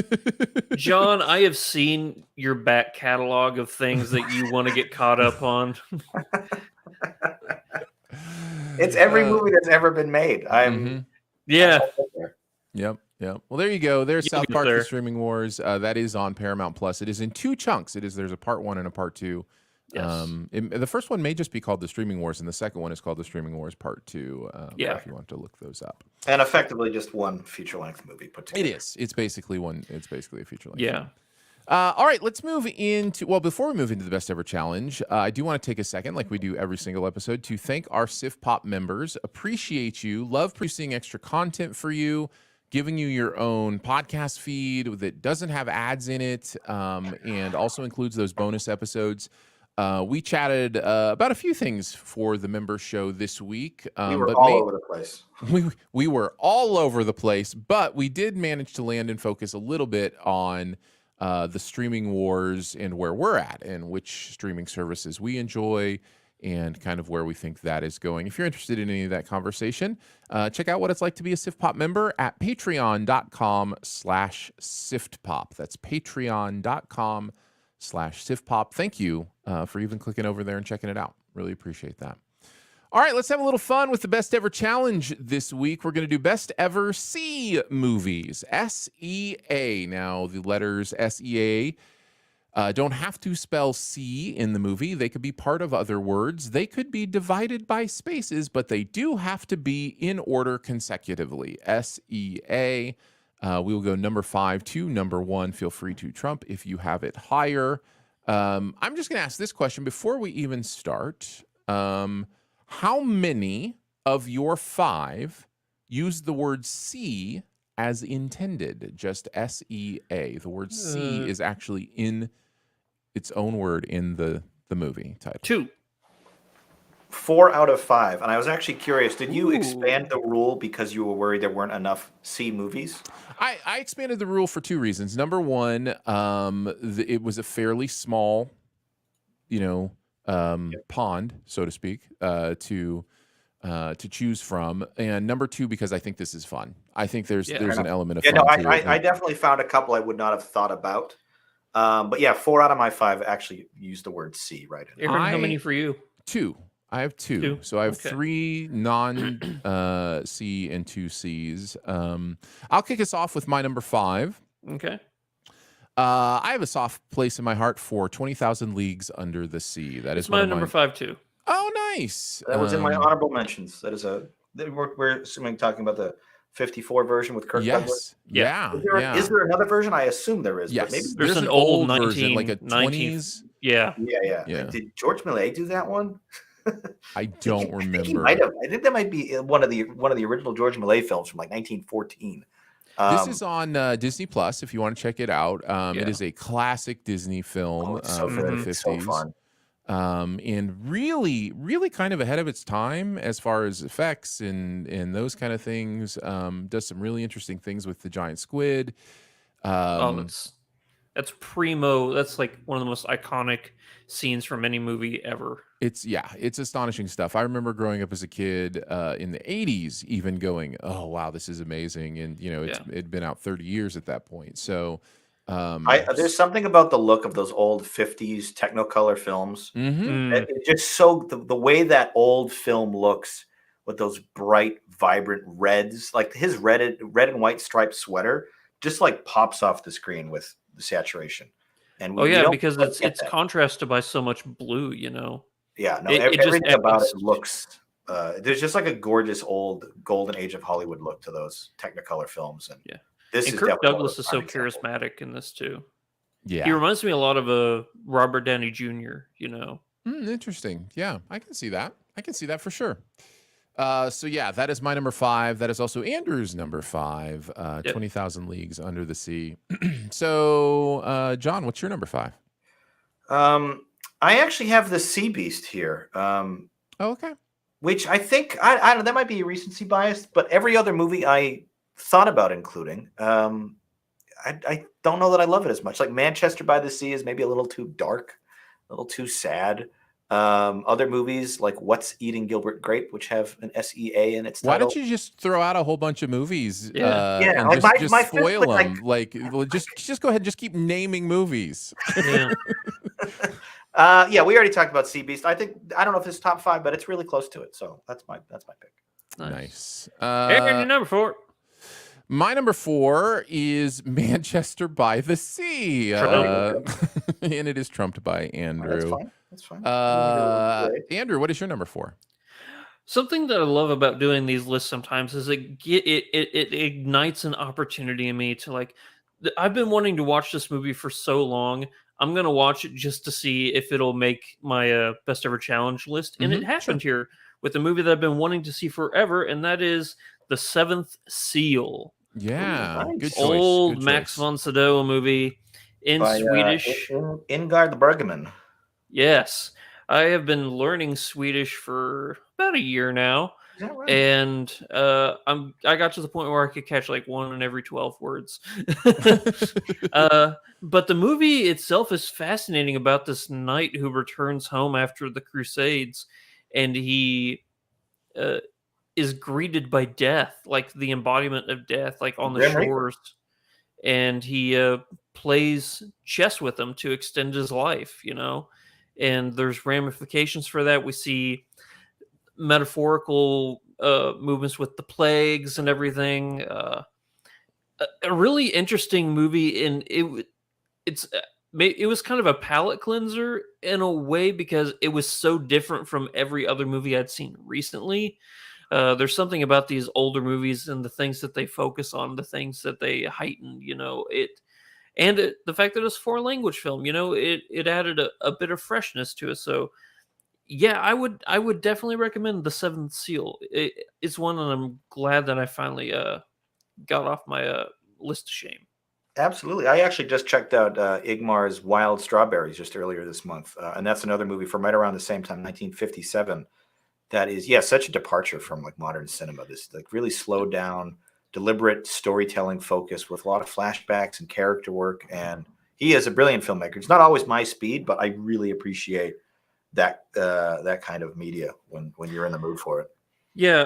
John, I have seen your back catalog of things that you want to get caught up on. It's every movie that's ever been made. Yeah. Yep. Well, there you go. There's You'll South get Park: there. The Streaming Wars. That is on Paramount Plus. It is in 2 chunks. There's a part 1 and a part 2. Yes. The first one may just be called The Streaming Wars, and the second one is called The Streaming Wars Part 2. Yeah. If you want to look those up. And effectively just one feature-length movie put together. It is. It's basically a feature length. Yeah. All right, let's move into. Well, before we move into the best ever challenge, I do want to take a second, like we do every single episode, to thank our SIF Pop members. Appreciate you. Love producing extra content for you, giving you your own podcast feed that doesn't have ads in it, and also includes those bonus episodes. We chatted about a few things for the member show this week. We were all over the place. We were all over the place, but we did manage to land and focus a little bit on the streaming wars and where we're at and which streaming services we enjoy and kind of where we think that is going. If you're interested in any of that conversation, check out what it's like to be a SIF Pop member at patreon.com/SiftPop. That's patreon.com/SiftPop. Thank you for even clicking over there and checking it out. Really appreciate that. All right, let's have a little fun with the best ever challenge this week. We're going to do best ever C movies, SEA. Now, the letters SEA don't have to spell C in the movie. They could be part of other words. They could be divided by spaces, but they do have to be in order consecutively. SEA. We will go number 5 to number 1. Feel free to trump if you have it higher. I'm just going to ask this question before we even start. How many of your 5 use the word C as intended? Just SEA. The word C is actually in its own word in the movie title. 2. 4 out of 5. And I was actually curious, did you expand the rule because you were worried there weren't enough C movies? I expanded the rule for 2 reasons. Number 1, it was a fairly small, pond, so to speak, to choose from, and number 2, because I think this is fun. I think there's an element of fun. I definitely found a couple I would not have thought about, but yeah, 4 out of my 5 actually use the word C right in. Aaron, how many for you? 2. I have 2. So I have 3 non C and 2 C's. I'll kick us off with my number 5. Okay. I have a soft place in my heart for 20,000 Leagues Under the Sea. That is my number 5 too. Oh, nice. That was in my honorable mentions. That is we're assuming talking about the 54 version with Kirk Douglas. Yeah. Is there another version? I assume there is. Yes. But maybe there's an old version, like a 19, 20s. Yeah. Did George Millet do that one? I don't remember. I think that might be one of the original George Millet films from like 1914. This is on Disney Plus if you want to check it out. It is a classic Disney film so from good. the 50s. It's so fun. And really, really kind of ahead of its time as far as effects and those kind of things. Does some really interesting things with the giant squid. That's primo. That's like one of the most iconic scenes from any movie ever. It's astonishing stuff. I remember growing up as a kid in the 80s, even going, "Oh wow, this is amazing!" And it'd been out 30 years at that point. So there's something about the look of those old 50s Technicolor films. It just the way that old film looks with those bright, vibrant reds, like his red and white striped sweater, just like pops off the screen with the saturation. And because it's contrasted by so much blue, Yeah, no, everything about it looks. There's just like a gorgeous old golden age of Hollywood look to those Technicolor films, and this is Kirk Douglas is so charismatic in this too. Yeah, he reminds me a lot of Robert Downey Jr. Interesting. Yeah, I can see that. For sure. So yeah, that is my number 5. That is also Andrew's number 5. 20,000 Leagues Under the Sea. So, John, what's your number 5? I actually have the Sea Beast here. Okay. Which I think I don't know, that might be recency bias, but every other movie I thought about including, I don't know that I love it as much. Like Manchester by the Sea is maybe a little too dark, a little too sad. Other movies like What's Eating Gilbert Grape, which have an SEA in its title. Why don't you just throw out a whole bunch of movies? And like just spoil them. Just go ahead, and just keep naming movies. Yeah. We already talked about Sea Beast. I don't know if it's top 5, but it's really close to it. So that's my pick. Nice. And your number 4. My number 4 is Manchester by the Sea, and it is trumped by Andrew. That's fine. Andrew, what is your number 4? Something that I love about doing these lists sometimes is it ignites an opportunity in me to like. I've been wanting to watch this movie for so long. I'm gonna watch it just to see if it'll make my best ever challenge list, and it happened here with a movie that I've been wanting to see forever, and that is The Seventh Seal. Yeah, nice. Good choice. Old Max von Sydow movie in Swedish. Ingvar the Bergman. Yes, I have been learning Swedish for about a year now. Is that right? And I got to the point where I could catch like 1 in every 12 words. But the movie itself is fascinating about this knight who returns home after the Crusades, and he is greeted by death, like the embodiment of death, like on the shores. And he plays chess with them to extend his life, and there's ramifications for that. We see metaphorical movements with the plagues and everything. A really interesting movie, and it was kind of a palate cleanser in a way because it was so different from every other movie I'd seen recently. There's something about these older movies and the things that they focus on, the things that they heighten, the fact that it's a foreign language film, it added a bit of freshness to it. So yeah, I would definitely recommend The Seventh Seal. It's one, and I'm glad that I finally got off my list of shame. Absolutely. I actually just checked out Igmar's Wild Strawberries just earlier this month, and that's another movie from right around the same time, 1957. That is, such a departure from like modern cinema. This like really slowed down, deliberate storytelling focus with a lot of flashbacks and character work. And he is a brilliant filmmaker. It's not always my speed, but I really appreciate that kind of media when you're in the mood for it. Yeah,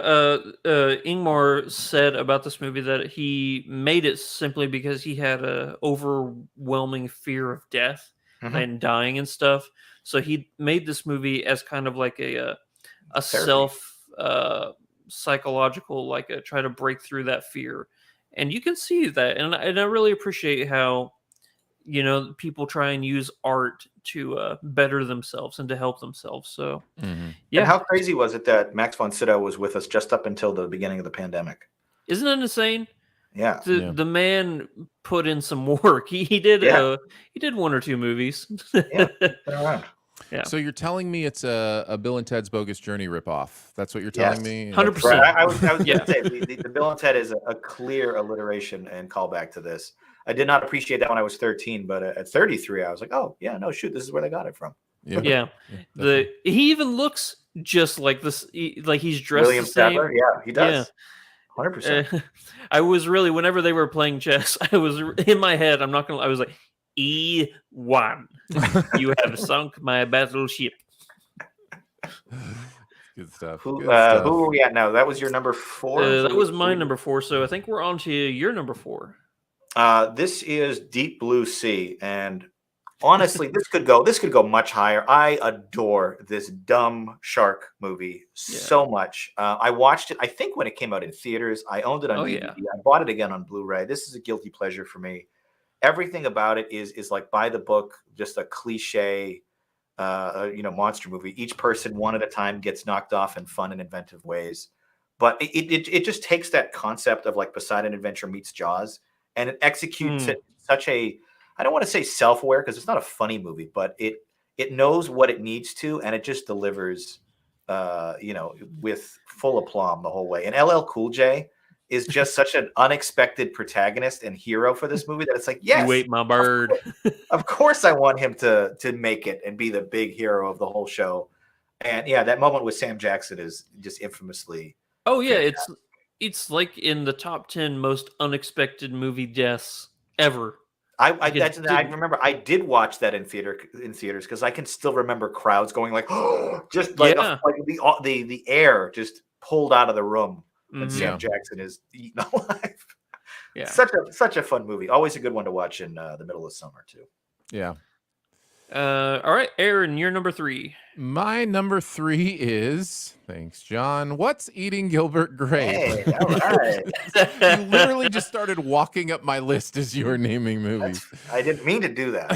Ingmar said about this movie that he made it simply because he had an overwhelming fear of death and dying and stuff. So he made this movie as kind of like a self psychological, like try to break through that fear. And you can see that, and I really appreciate how people try and use art to better themselves and to help themselves. So yeah. And how crazy was it that Max von Sydow was with us just up until the beginning of the pandemic? Isn't that insane? Yeah. The man put in some work. He did 1 or 2 movies. Yeah. Yeah, So you're telling me it's a Bill and Ted's Bogus Journey ripoff? That's what you're Yes. telling me? 100%. Right. I was Yeah. going to say the Bill and Ted is a clear alliteration and callback to this. I did not appreciate that when I was 13, but at 33, I was like, oh yeah, no shoot, this is where they got it from. Yeah. Yeah. Definitely. He even looks just like this. Like he's dressed William the same. Sadler, yeah, he does. Yeah. 100%. I was really, whenever they were playing chess, I was in my head. I'm not gonna. I was like, E1, you have sunk my battleship. Good stuff. Who Good stuff. who are we at now? That was your number 4. That was my number 4. So I think we're on to your number 4. This is Deep Blue Sea, and honestly, this could go much higher. I adore this dumb shark movie so much. I watched it, I think, when it came out in theaters. I owned it on DVD. Yeah. I bought it again on Blu-ray. This is a guilty pleasure for me. Everything about it is like by the book, just a cliche, monster movie. Each person one at a time gets knocked off in fun and inventive ways. But it just takes that concept of like Poseidon Adventure meets Jaws, and it executes it such a, I don't want to say self-aware because it's not a funny movie, but it knows what it needs to, and it just delivers, with full aplomb the whole way. And LL Cool J is just such an unexpected protagonist and hero for this movie that it's like, yes, You ate my bird. of course I want him to make it and be the big hero of the whole show. And yeah, that moment with Sam Jackson is just infamously. Oh yeah, it's like in the top 10 most unexpected movie deaths ever. I remember I did watch that in theaters because I can still remember crowds going like, oh, just like, like the air just pulled out of the room when Sam Jackson is eaten alive. Yeah, such a fun movie. Always a good one to watch in the middle of summer too. Yeah. All right, Aaron, you're number 3. My number 3 is, thanks, John, What's Eating Gilbert Grape? Hey, all right. You literally just started walking up my list as you were naming movies. I didn't mean to do that.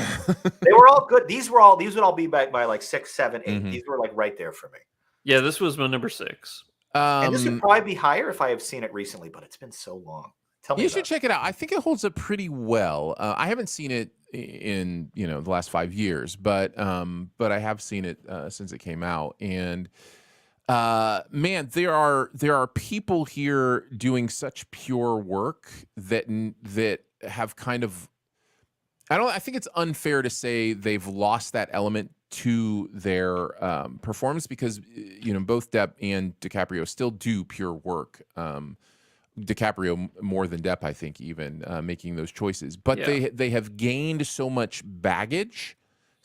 They were all good. These would all be back by like 6, 7, 8. Mm-hmm. These were like right there for me. Yeah, this was my number 6. And this would probably be higher if I have seen it recently, but it's been so long. Tell me. You should check it out. I think it holds up pretty well. I haven't seen it in the last 5 years, but I have seen it since it came out. And man, there are people here doing such pure work that have kind of, I think it's unfair to say they've lost that element to their performance because both Depp and DiCaprio still do pure work. DiCaprio more than Depp, I think, even making those choices. But they have gained so much baggage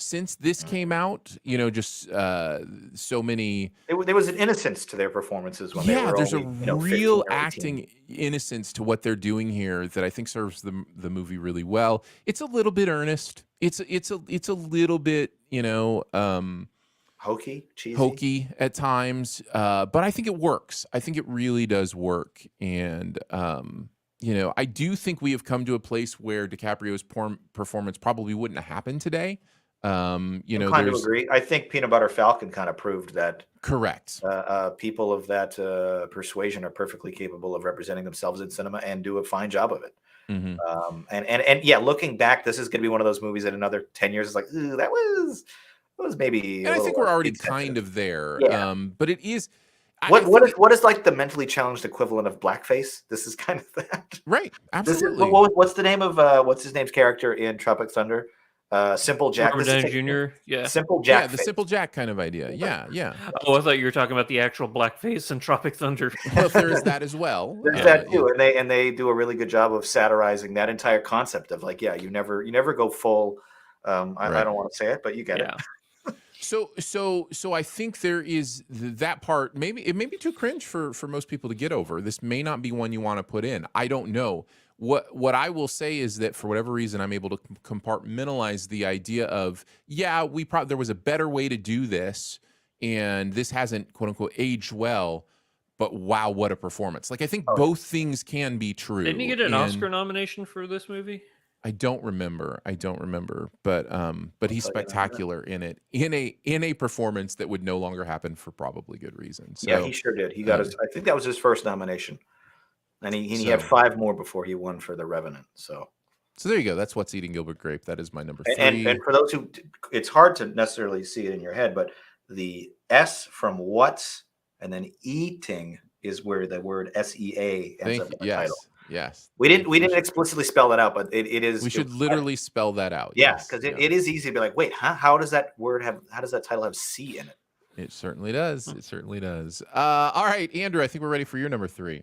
since this came out. Just so many. There was an innocence to their performances when they were there's only, a real acting innocence to what they're doing here that I think serves the movie really well. It's a little bit earnest. It's a little bit hokey, cheesy, hokey at times, but I think it works. I think it really does work, and I do think we have come to a place where DiCaprio's performance probably wouldn't have happened today. I kind of agree. I think Peanut Butter Falcon kind of proved that. Correct. People of that persuasion are perfectly capable of representing themselves in cinema and do a fine job of it. Mm-hmm. And yeah, looking back, this is going to be one of those movies that another 10 years is like, that was maybe. And I think we're already kind of there. Yeah. But it is. What is like the mentally challenged equivalent of blackface? This is kind of that. Right. Absolutely. What's the name of what's his name's character in Tropic Thunder? Simple Jack. Robert Downey Jr. Yeah. Simple Jack. Yeah, the Simple Jack kind of idea. Yeah. Oh, I thought you were talking about the actual blackface in Tropic Thunder. Well, there is that as well. There's that too, and they do a really good job of satirizing that entire concept of like, you never go full. I don't want to say it, but you get it. So I think there is that part. Maybe it may be too cringe for most people to get over. This may not be one you want to put in. I don't know. What I will say is that for whatever reason, I'm able to compartmentalize the idea of, there was a better way to do this, and this hasn't, quote unquote, aged well, but wow, what a performance. Like, I think both things can be true. Didn't he get an Oscar nomination for this movie? I don't remember, but he's spectacular in it, in a performance that would no longer happen for probably good reason. So, yeah, he sure did. He got I think that was his first nomination. And he had 5 more before he won for The Revenant. So So there you go. That's What's Eating Gilbert Grape. That is my number 3. And for those who, it's hard to necessarily see it in your head, but the S from what's and then eating is where the word SEA ends up in the title. Yes. We didn't explicitly spell that out, but it is. We should literally spell that out. Yeah, yes. because it is easy to be like, wait, huh? How does that title have C in it? It certainly does. It certainly does. All right, Andrew, I think we're ready for your number 3.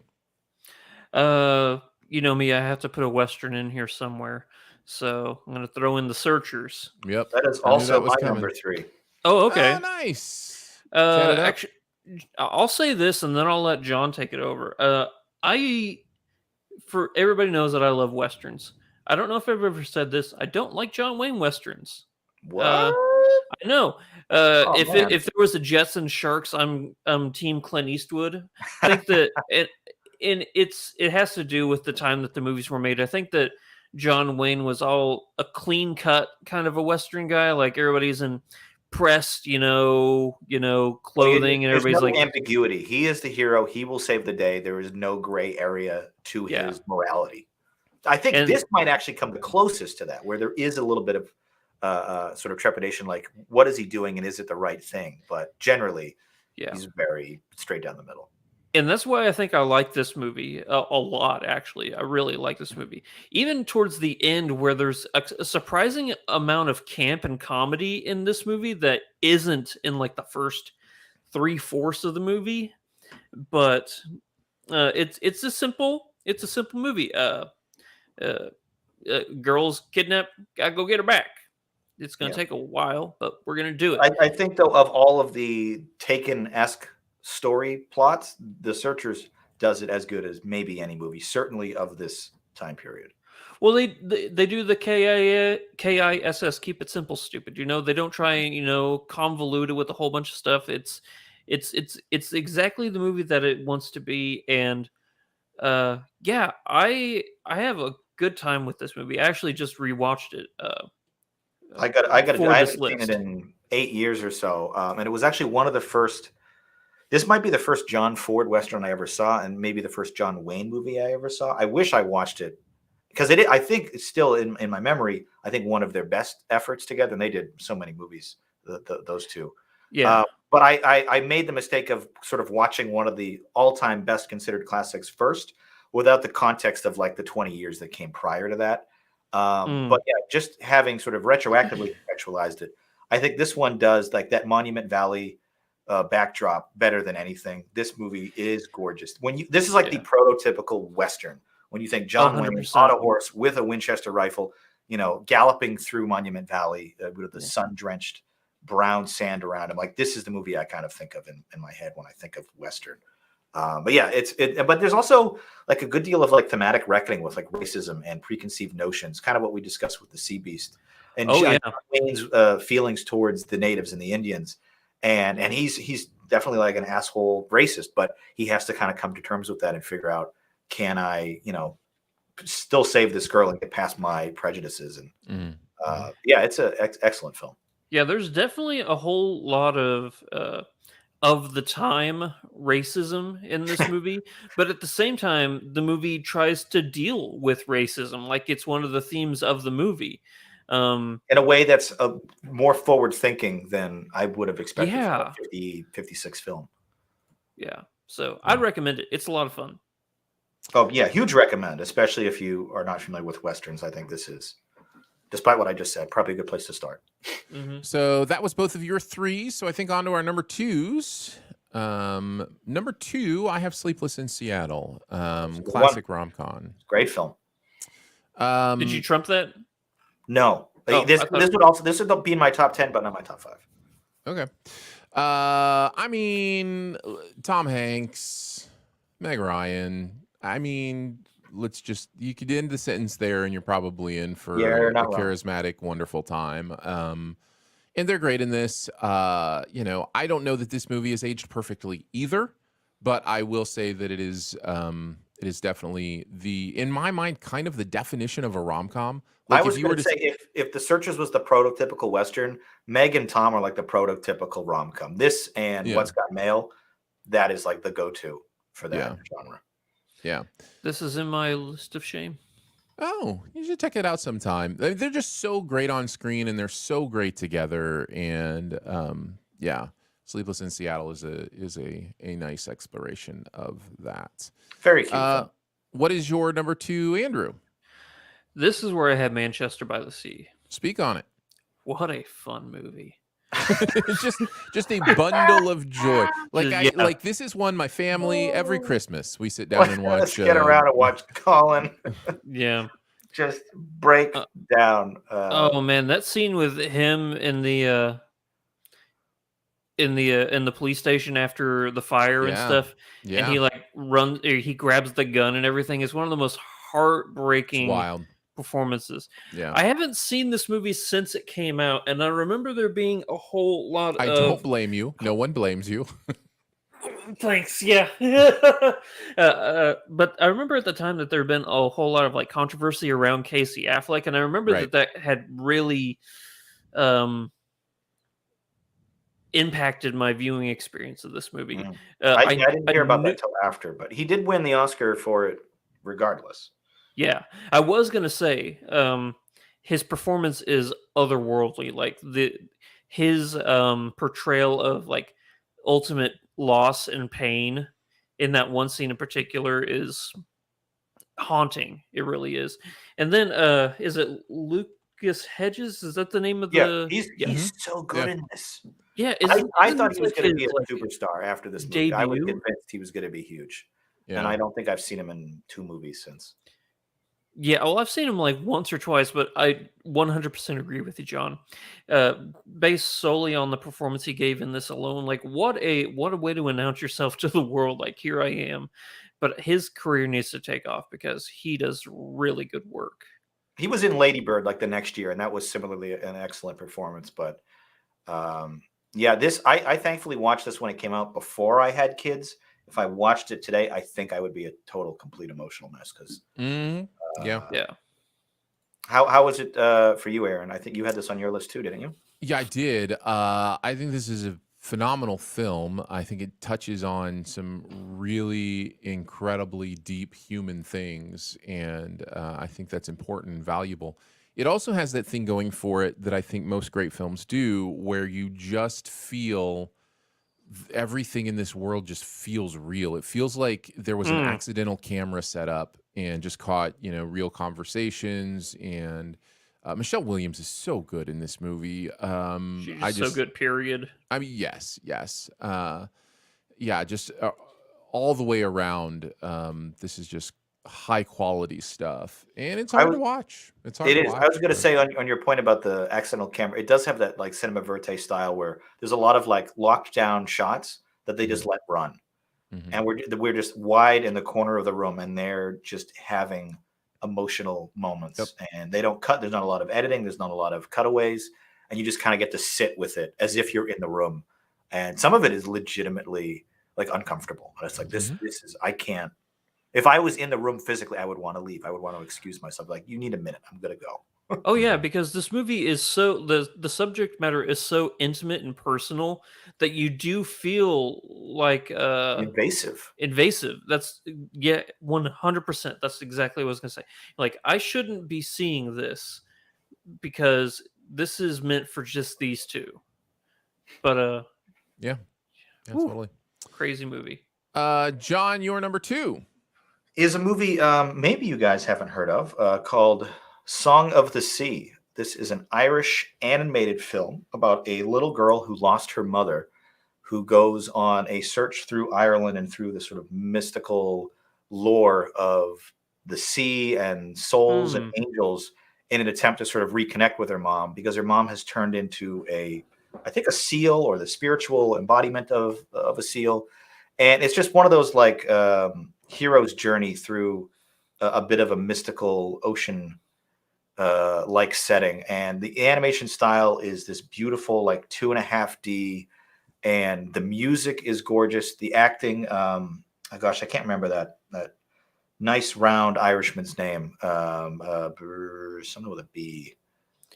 You know me, I have to put a Western in here somewhere. So I'm going to throw in The Searchers. Yep. That is also my number 3. Oh, okay. Oh, nice. Actually, I'll say this and then I'll let John take it over. For everybody knows that I love Westerns. I don't know if I've ever said this. I don't like John Wayne Westerns. What? I know. If man. if there was a Jets and Sharks, I'm Team Clint Eastwood. I think that it has to do with the time that the movies were made. I think that John Wayne was all a clean cut kind of a Western guy. Like everybody's in pressed, clothing, and everybody's no like ambiguity. He is the hero. He will save the day. There is no gray area to his morality. I think this might actually come the closest to that, where there is a little bit of sort of trepidation, like what is he doing and is it the right thing? But generally, he's very straight down the middle. And that's why I think I like this movie a lot, actually. I really like this movie. Even towards the end, where there's a surprising amount of camp and comedy in this movie that isn't in like the first 3/4 of the movie. But it's a simple movie. Girls kidnapped, gotta go get her back. It's gonna take a while, but we're gonna do it. I think though, of all of the Taken-esque story plots, The Searchers does it as good as maybe any movie, certainly of this time period. Well, they do the KISS, keep it simple, stupid. They don't try and convolute it with a whole bunch of stuff. It's exactly the movie that it wants to be, and I have a good time with this movie. I actually just rewatched it. I haven't seen it in 8 years or so, and it was actually one of the first. This might be the first John Ford Western I ever saw, and maybe the first John Wayne movie I ever saw. I wish I watched it because I think it's still in my memory. I think one of their best efforts together, and they did so many movies, those two. Yeah. But I made the mistake of sort of watching one of the all-time best considered classics first, without the context of like the 20 years that came prior to that. But yeah, just having sort of retroactively contextualized it, I think this one does like that Monument Valley backdrop better than anything. This movie is gorgeous. This is like the prototypical Western. When you think John Wayne on a horse with a Winchester rifle, galloping through Monument Valley with the sun-drenched brown sand around him, like this is the movie I kind of think of in my head when I think of Western. But yeah, but there's also like a good deal of like thematic reckoning with like racism and preconceived notions, kind of what we discussed with the Sea Beast and John Wayne's feelings towards the natives and the Indians. And he's definitely like an asshole racist, but he has to kind of come to terms with that and figure out, can I, still save this girl and get past my prejudices? And it's an excellent film. Yeah, there's definitely a whole lot of the time racism in this movie, but at the same time, the movie tries to deal with racism like it's one of the themes of the movie. In a way that's more forward thinking than I would have expected from a 56 film. Yeah. So I'd recommend it. It's a lot of fun. Oh yeah. Huge recommend, especially if you are not familiar with Westerns. I think this is, despite what I just said, probably a good place to start. Mm-hmm. So that was both of your 3s. So I think on to our number 2s. Number 2, I have Sleepless in Seattle. Classic rom-com. Great film. Did you trump that? No, this would be in my top 10, but not my top 5. Okay. I mean, Tom Hanks, Meg Ryan. I mean, you could end the sentence there, and you're probably in for a charismatic, wonderful time. And they're great in this. I don't know that this movie is aged perfectly either, but I will say that it is definitely in my mind, kind of the definition of a rom-com. Like I was going to say, if The Searchers was the prototypical Western, Meg and Tom are like the prototypical rom-com. This and What's Got Mail, that is like the go-to for that genre. Yeah. This is in my list of shame. Oh, you should check it out sometime. They're just so great on screen, and they're so great together. And yeah, Sleepless in Seattle is a nice exploration of that. Very cute Uh, film. what is your number 2, Andrew? This is where I had Manchester by the Sea. Speak on it. What a fun movie. just a bundle of joy. Yeah. Like this is one my family every Christmas we sit down and watch. Let's get around and watch Colin Yeah. just break down. Oh man, that scene with him in the police station after the fire and stuff, and he like runs, he grabs the gun and everything, is one of the most heartbreaking wild performances. Yeah, I haven't seen this movie since it came out, and I remember there being a whole lot I don't blame you. No one blames you. Thanks. Yeah. But I remember at the time that there had been a whole lot of like controversy around Casey Affleck, and I remember that had really impacted my viewing experience of this movie. I didn't hear about that until after, but he did win the Oscar for it regardless. Yeah, I was gonna say his performance is otherworldly. Like his portrayal of like ultimate loss and pain in that one scene in particular is haunting. It really is. And then is it Lucas Hedges? Is that the name of the? He's so good in this. Yeah, I thought he was going to be a superstar after this movie. I was convinced he was going to be huge, and I don't think I've seen him in 2 movies since. Yeah, well, I've seen him like once or twice, but I 100% agree with you, John. Based solely on the performance he gave in this alone, like what a way to announce yourself to the world. Like, here I am. But his career needs to take off because he does really good work. He was in Lady Bird like the next year, and that was similarly an excellent performance. But yeah, I thankfully watched this when it came out before I had kids. If I watched it today, I think I would be a total, complete emotional mess. Because yeah. How was it for you, Aaron? I think you had this on your list too, didn't you? Yeah, I did. I think this is a phenomenal film. I think it touches on some really incredibly deep human things, and I think that's important and valuable. It also has that thing going for it that I think most great films do, where you just feel everything in this world just feels real. It feels like there was an accidental camera set up and just caught, real conversations. And Michelle Williams is so good in this movie. She's so good, period. I mean, yes. Yeah, just all the way around. This is just high quality stuff, and it's hard to watch. It's hard. It is. I was going to say on your point about the accidental camera, it does have that like cinema verite style where there's a lot of like locked down shots that they just let run, and we're just wide in the corner of the room, and they're just having emotional moments, and they don't cut. There's not a lot of editing. There's not a lot of cutaways, and you just kind of get to sit with it as if you're in the room, and some of it is legitimately like uncomfortable. And it's like this is I can't. If I was in the room physically, I would want to leave. I would want to excuse myself. Like, you need a minute. I'm going to go. Oh yeah, because this movie is so the subject matter is so intimate and personal that you do feel like invasive. That's 100%. That's exactly what I was gonna say. Like, I shouldn't be seeing this because this is meant for just these two. But yeah, totally crazy movie. John, your number 2 is a movie maybe you guys haven't heard of called Song of the Sea. This is an Irish animated film about a little girl who lost her mother, who goes on a search through Ireland and through the sort of mystical lore of the sea and souls and angels in an attempt to sort of reconnect with her mom, because her mom has turned into I think a seal, or the spiritual embodiment of a seal. And it's just one of those like hero's journey through a bit of a mystical ocean like setting, and the animation style is this beautiful like 2.5D, and the music is gorgeous. The acting, oh gosh, I can't remember that nice round Irishman's name. Something with a B.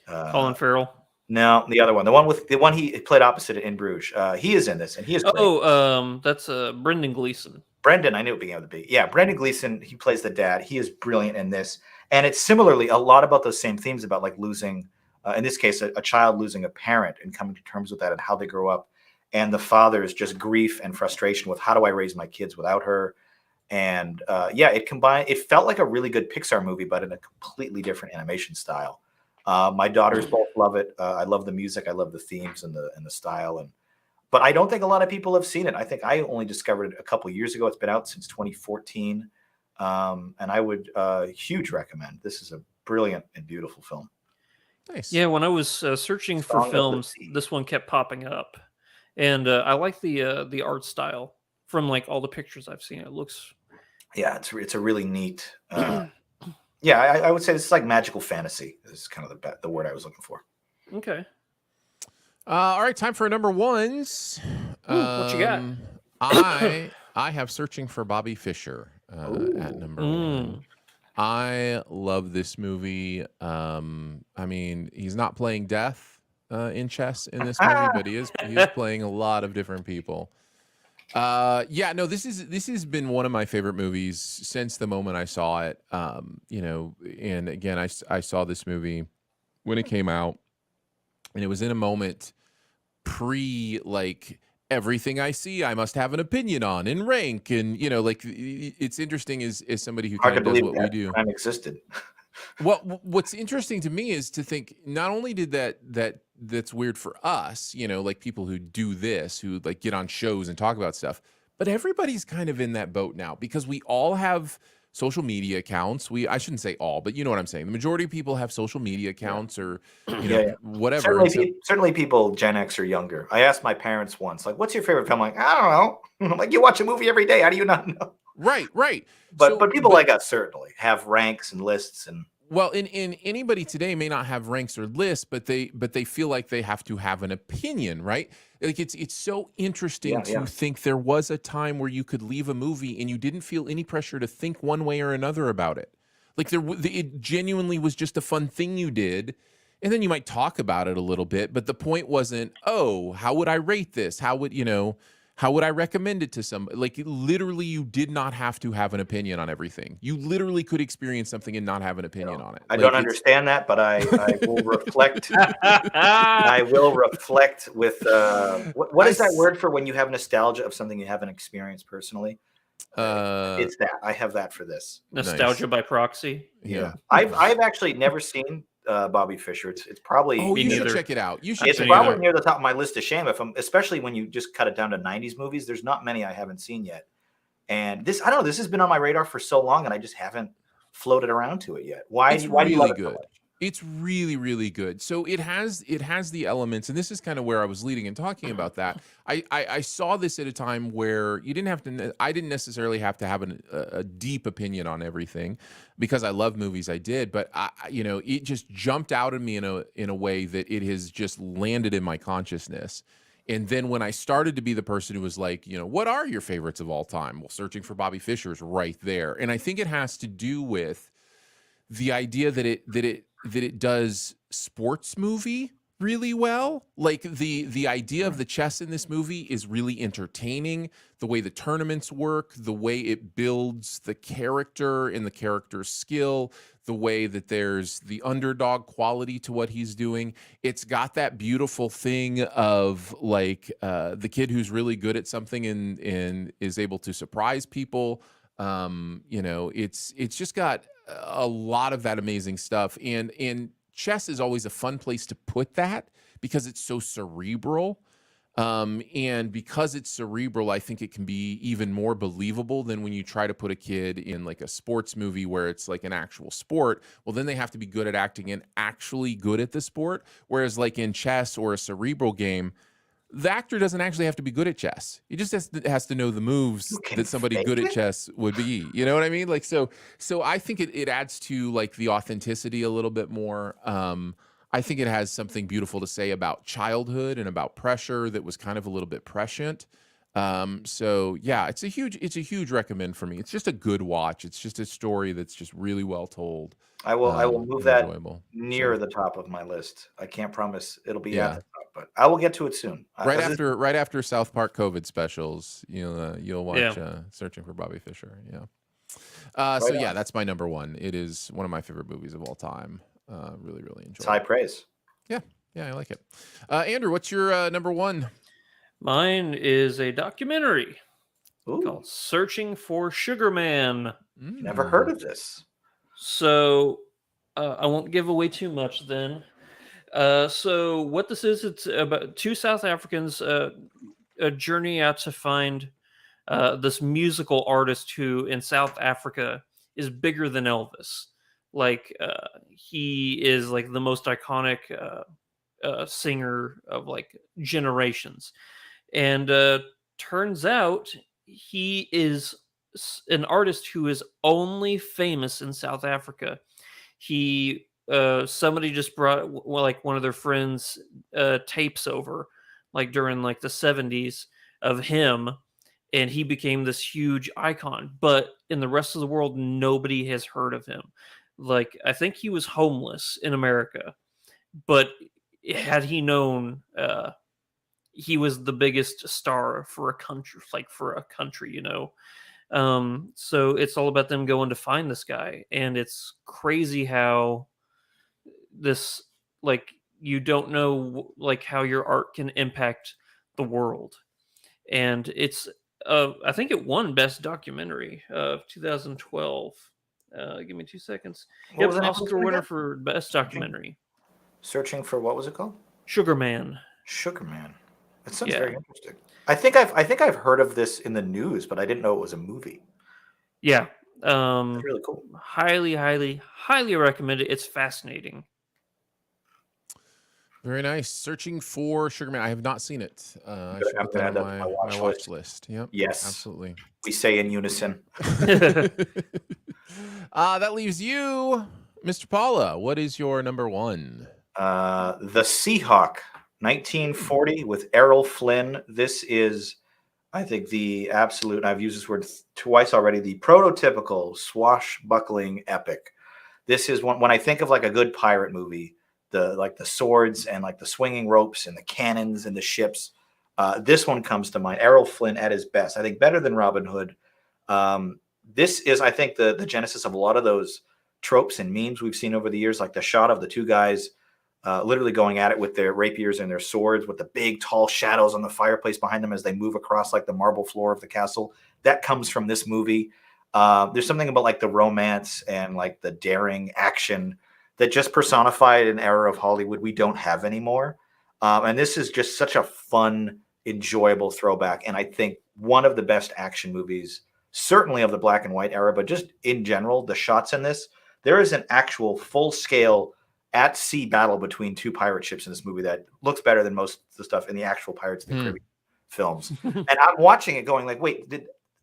Colin Farrell. No, the other one, the one he played opposite in Bruges. He is in this, and he is great. Oh, that's Brendan Gleeson. Brendan, I knew it began with a B. Yeah, Brendan Gleeson, he plays the dad. He is brilliant in this. And it's similarly a lot about those same themes about like losing, in this case, a child losing a parent and coming to terms with that and how they grow up. And the father's just grief and frustration with how do I raise my kids without her? And it felt like a really good Pixar movie, but in a completely different animation style. My daughters both love it. I love the music. I love the themes and the style. But I don't think a lot of people have seen it. I think I only discovered it a couple years ago. It's been out since 2014. And I would huge recommend. This is a brilliant and beautiful film. Nice. Yeah, when I was searching for films, this one kept popping up. And I like the art style from like all the pictures I've seen. It looks... Yeah, it's a really neat... I would say this is like magical fantasy. This is kind of the word I was looking for. Okay. All right, time for number ones. What you got? I have Searching for Bobby Fischer at number one. I love this movie. I mean, he's not playing death in chess in this movie, but he is playing a lot of different people. This has been one of my favorite movies since the moment I saw it. And again, I saw this movie when it came out, and it was in a moment pre like everything I see I must have an opinion on and rank, and it's interesting as somebody who kind of does what we do. Time existed. Well, what's interesting to me is to think not only did that's weird for us, like people who do this, who like get on shows and talk about stuff, but everybody's kind of in that boat now because we all have social media accounts. I shouldn't say all, but you know what I'm saying. The majority of people have social media accounts or whatever. Certainly people Gen X or younger. I asked my parents once, like, what's your favorite film? I'm like, I don't know. I'm like, you watch a movie every day. How do you not know? Right. But people like us certainly have ranks and lists and. Well, in anybody today may not have ranks or lists, but they feel like they have to have an opinion, right? Like it's so interesting to think there was a time where you could leave a movie and you didn't feel any pressure to think one way or another about it. Like it genuinely was just a fun thing you did, and then you might talk about it a little bit, but the point wasn't, oh, how would I rate this? How would I recommend it to somebody? Like literally, you did not have to have an opinion on everything. You literally could experience something and not have an opinion on it. I don't understand that, but I will reflect. I will reflect with what is that word for when you have nostalgia of something you haven't experienced personally? It's that. I have that for this. Nostalgia by proxy. Yeah. I've actually never seen Bobby Fischer. It's probably you should check it out. It's probably near the top of my list of shame. Especially when you just cut it down to 90s movies, there's not many I haven't seen yet. And this, I don't know, this has been on my radar for so long, and I just haven't floated around to it yet. Why do you love it so much? It's really, really good. So it has the elements, and this is kind of where I was leading and talking about that. I saw this at a time where I didn't necessarily have to have a deep opinion on everything because I love movies. I did, but it just jumped out at me in a way that it has just landed in my consciousness. And then when I started to be the person who was like, what are your favorites of all time? Well, Searching for Bobby Fischer is right there, and I think it has to do with the idea that it does sports movie really well. Like the idea of the chess in this movie is really entertaining. The way the tournaments work, the way it builds the character and the character's skill, the way that there's the underdog quality to what he's doing. It's got that beautiful thing of like the kid who's really good at something and is able to surprise people. It's just got a lot of that amazing stuff, and chess is always a fun place to put that because it's so cerebral, and because it's cerebral, I think it can be even more believable than when you try to put a kid in like a sports movie where it's like an actual sport. Well, then they have to be good at acting and actually good at the sport, whereas like in chess or a cerebral game, the actor doesn't actually have to be good at chess. He just has to know the moves that somebody good at chess would be. You know what I mean? Like, so I think it adds to like the authenticity a little bit more. I think it has something beautiful to say about childhood and about pressure that was kind of a little bit prescient. So yeah, it's a huge recommend for me. It's just a good watch. It's just a story that's just really well told. I will move And that enjoyable. near So the top of my list. I can't promise it'll be at yeah, the top, but I will get to it soon. right after South Park COVID specials, you'll Yeah. watch Searching for Bobby Fischer. Yeah. So Right yeah, on. that's my number one. It is one of my favorite movies of all time. Really, really It's enjoy high it. praise. Yeah, I like it. Andrew, what's your number one? Mine is a documentary Ooh, called Searching for Sugar Man. never heard of this. So I won't give away too much then. So what this is, it's about two South Africans a journey out to find this musical artist who in South Africa is bigger than Elvis. Like he is like the most iconic singer of like generations, and turns out he is an artist who is only famous in South Africa. He somebody just brought like one of their friends tapes over like during like the 70s of him, and he became this huge icon, but in the rest of the world nobody has heard of him. Like I think he was homeless in America, but had he known he was the biggest star for a country, like for a country, so it's all about them going to find this guy, and it's crazy how this, like, you don't know like how your art can impact the world. And it's I think it won best documentary of 2012. Give me 2 seconds. What was Yep, the name of this Oscar one winner again? for best documentary. Searching for what was it called? Sugar Man. Sugar Man. That sounds Yeah. very interesting. I think I've heard of this in the news, but I didn't know it was a movie. Yeah. That's really cool. Highly, highly, highly recommend it. It's fascinating. Very nice. Searching for Sugar Man. I have not seen it. I should I'm put gonna that on add that to my watch list. Yep. Yes. Absolutely. We say in unison. That leaves you, Mr. Paula. What is your number one? The Seahawk, 1940 with Errol Flynn. This is, I think, the absolute, and I've used this word twice already, the prototypical swashbuckling epic. This is when I think of like a good pirate movie, the swords and like the swinging ropes and the cannons and the ships. This one comes to mind. Errol Flynn at his best. I think better than Robin Hood. This is, I think, the genesis of a lot of those tropes and memes we've seen over the years, like the shot of the two guys literally going at it with their rapiers and their swords, with the big tall shadows on the fireplace behind them as they move across like the marble floor of the castle. That comes from this movie. There's something about like the romance and like the daring action that just personified an era of Hollywood we don't have anymore. And this is just such a fun, enjoyable throwback. And I think one of the best action movies, certainly of the black and white era, but just in general, the shots in this, there is an actual full scale at sea battle between two pirate ships in this movie that looks better than most of the stuff in the actual Pirates of the Caribbean films. And I'm watching it going like, wait,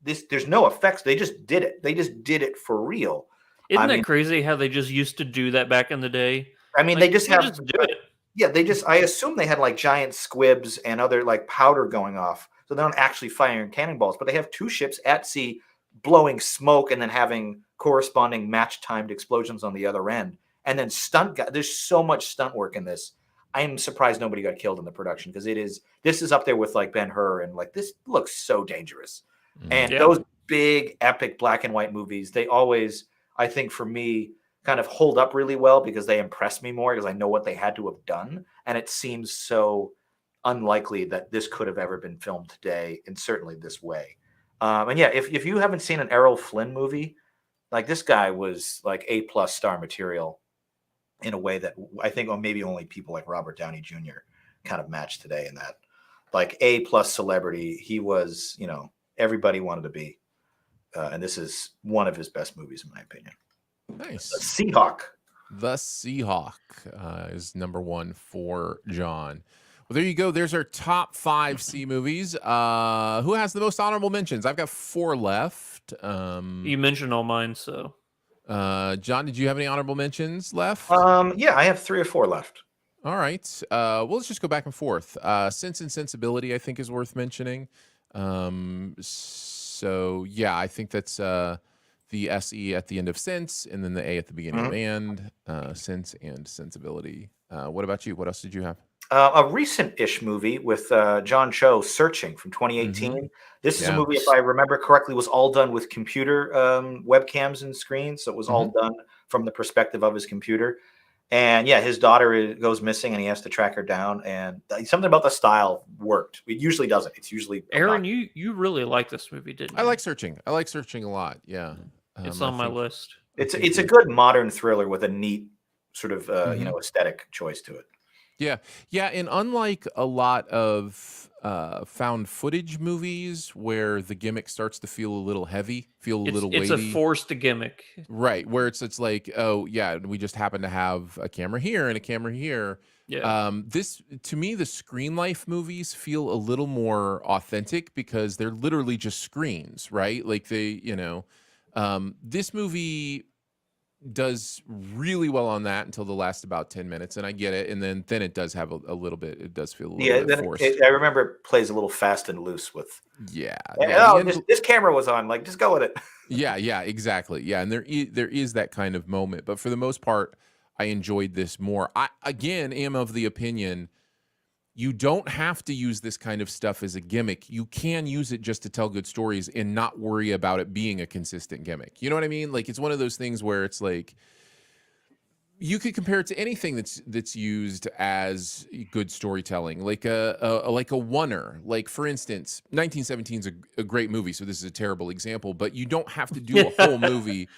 there's no effects. They just did it. They just did it for real. Isn't that crazy how they just used to do that back in the day? I mean, like, they just have do it. Yeah, I assume they had like giant squibs and other like powder going off. So they're not actually firing cannonballs, but they have two ships at sea blowing smoke and then having corresponding match timed explosions on the other end. And then there's so much stunt work in this. I'm surprised nobody got killed in the production, because this is up there with like Ben-Hur, and like this looks so dangerous. And those big epic black and white movies, they always, I think for me, kind of hold up really well because they impress me more because I know what they had to have done. And it seems so unlikely that this could have ever been filmed today, and certainly this way. And yeah, if you haven't seen an Errol Flynn movie, like this guy was like A+ star material in a way that I think maybe only people like Robert Downey Jr. kind of match today in that. Like A+ celebrity, he was, everybody wanted to be. And this is one of his best movies, in my opinion. Nice. The Seahawk. The Seahawk is number one for John. Well, there you go. There's our top 5 C movies. Who has the most honorable mentions? I've got 4 left. You mentioned all mine, so. John, did you have any honorable mentions left? Yeah, I have 3 or 4 left. All right. Well, let's just go back and forth. Sense and Sensibility, I think, is worth mentioning. So yeah, I think that's the SE at the end of sense, and then the A at the beginning of and, sense and sensibility. What about you? What else did you have? A recent-ish movie with John Cho, Searching from 2018. This is a Yeah. movie, if I remember correctly, was all done with computer webcams and screens. So it was all done from the perspective of his computer. And yeah, his daughter goes missing, and he has to track her down. And something about the style worked. It usually doesn't. It's usually Aaron, you really like this movie, didn't you? I like Searching. I like Searching a lot. Yeah. It's on my list. It's a good modern thriller with a neat sort of aesthetic choice to it. Yeah. Yeah. And unlike a lot of found footage movies where the gimmick starts to feel a little heavy, feel a little weighty. It's a forced gimmick. Right. Where it's like, oh, yeah, we just happen to have a camera here and a camera here. Yeah. This, to me, the screen life movies feel a little more authentic because they're literally just screens, right? Like this movie does really well on that until the last about 10 minutes, and I get it, and then it does have a little bit, it does feel a little bit forced. I remember it plays a little fast and loose with yeah, this camera was on, like, just go with it. yeah, exactly. Yeah, and there is that kind of moment, but for the most part I enjoyed this more. I again am of the opinion you don't have to use this kind of stuff as a gimmick. You can use it just to tell good stories and not worry about it being a consistent gimmick. You know what I mean? Like, it's one of those things where it's like you could compare it to anything that's used as good storytelling, like a oneer. Like, for instance, 1917 is a great movie, so this is a terrible example, but you don't have to do a whole movie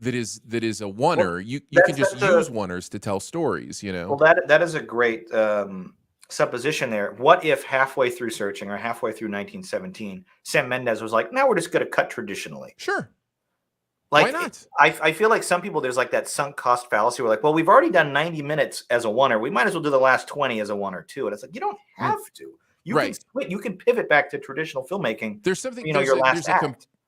that is a oneer. You can just use oneers to tell stories, you know? Well, that is a great supposition there. What if halfway through Searching or halfway through 1917, Sam Mendes was like, now we're just going to cut traditionally? Sure. Like, why not? I feel like some people, there's like that sunk cost fallacy. We're like, well, we've already done 90 minutes as a oneer. We might as well do the last 20 as a oneer too. And it's like, you don't have to. You can pivot back to traditional filmmaking. There's something,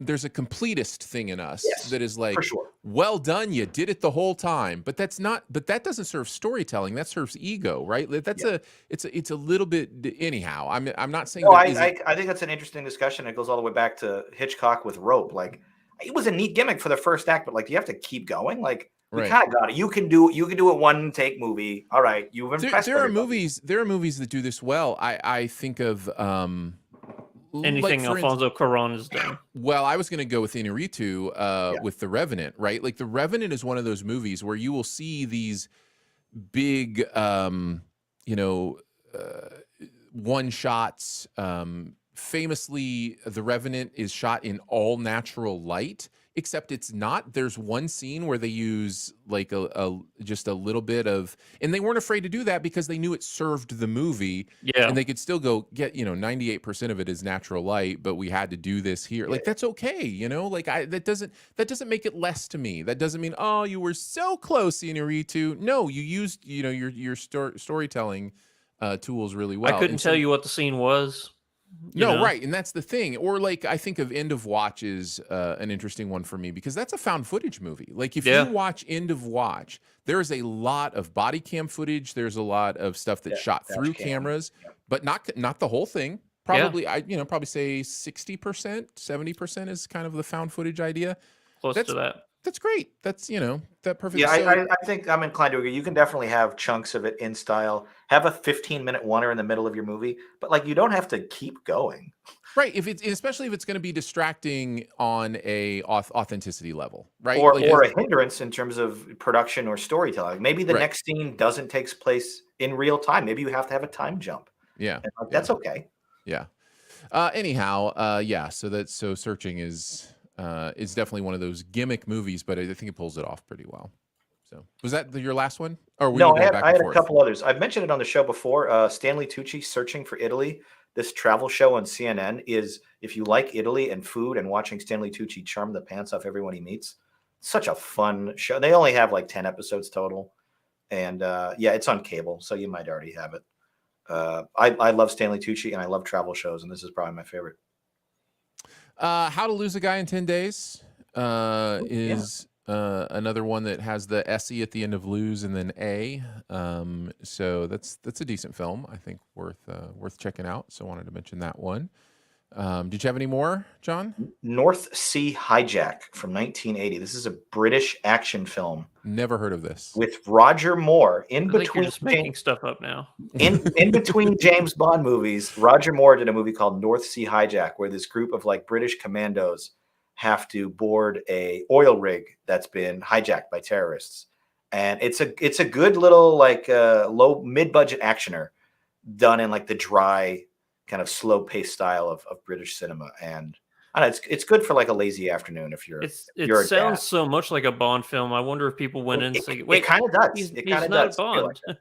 there's a completist thing in us that is like, for sure, well done, you did it the whole time. But that doesn't serve storytelling. That serves ego, right? It's a little bit, anyhow. I'm not saying. No, I think that's an interesting discussion. It goes all the way back to Hitchcock with Rope. Like, it was a neat gimmick for the first act, but like, do you have to keep going? Like, we kind of got it. You can do a one take movie. All right, you've impressed. There are movies that do this well. I think of anything Alfonso Cuarón has done. Well, I was going to go with Inarritu with The Revenant, right? Like, The Revenant is one of those movies where you will see these big, one shots. Famously, The Revenant is shot in all natural light, except it's not. There's one scene where they use like just a little bit of, and they weren't afraid to do that because they knew it served the movie. Yeah. And they could still go get, 98% of it is natural light, but we had to do this here. Like, that's okay. Like, that doesn't make it less to me. That doesn't mean, oh, you were so close, Inarritu. No, you used, your storytelling tools really well. I couldn't tell you what the scene was. Right, and that's the thing. Or, like, I think of End of Watch is an interesting one for me because that's a found footage movie. Like, if you watch End of Watch, there's a lot of body cam footage. There's a lot of stuff that's shot through cameras, but not the whole thing. Probably, probably say 60%, 70% is kind of the found footage idea. Close to that. That's great. That's, that perfect. Yeah, I think I'm inclined to agree. You can definitely have chunks of it in style. Have a 15-minute oneer in the middle of your movie, but like, you don't have to keep going. Right. Especially if it's going to be distracting on a authenticity level, right? Or a hindrance in terms of production or storytelling. Maybe the next scene doesn't take place in real time. Maybe you have to have a time jump. Yeah. And that's okay. Yeah. Anyhow, so Searching is definitely one of those gimmick movies, but I think it pulls it off pretty well. So, was that your last one? Or no, I had a couple others. I've mentioned it on the show before. Stanley Tucci, Searching for Italy. This travel show on CNN is, if you like Italy and food and watching Stanley Tucci charm the pants off everyone he meets, such a fun show. They only have like 10 episodes total. And it's on cable, so you might already have it. I love Stanley Tucci and I love travel shows, and this is probably my favorite. How to Lose a Guy in 10 Days is another one that has the SE at the end of lose and then A. So that's a decent film, I think, worth checking out. So I wanted to mention that one. Did you have any more, John? North Sea Hijack from 1980. This is a British action film Never heard of this. with Roger Moore I think you're just making stuff up now. in between James Bond movies. Roger Moore did a movie called North Sea Hijack, where this group of like British commandos have to board a oil rig that's been hijacked by terrorists, and it's a good little like low mid-budget actioner done in like the dry kind of slow paced style of British cinema. And I don't know, it's good for like a lazy afternoon if you're it sounds so much like a Bond film. I wonder if people went in and say, wait, it kind of does. He's It not does Bond. like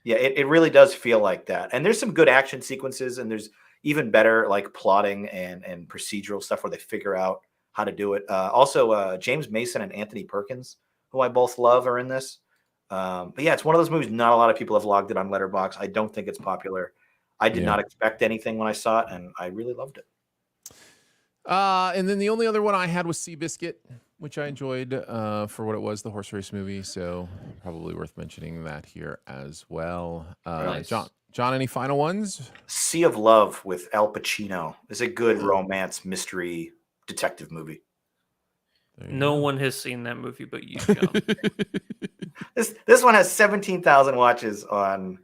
yeah, it really does feel like that. And there's some good action sequences, and there's even better like plotting and procedural stuff where they figure out how to do it. Also, James Mason and Anthony Perkins, who I both love, are in this. But yeah, it's one of those movies not a lot of people have logged it on Letterboxd. I don't think it's popular. I did not expect anything when I saw it, and I really loved it. And then the only other one I had was Seabiscuit, which I enjoyed for what it was, the horse race movie. So probably worth mentioning that here as well. Nice. John, any final ones? Sea of Love with Al Pacino is a good romance mystery detective movie. No one has seen that movie but you, John. This one has 17,000 watches on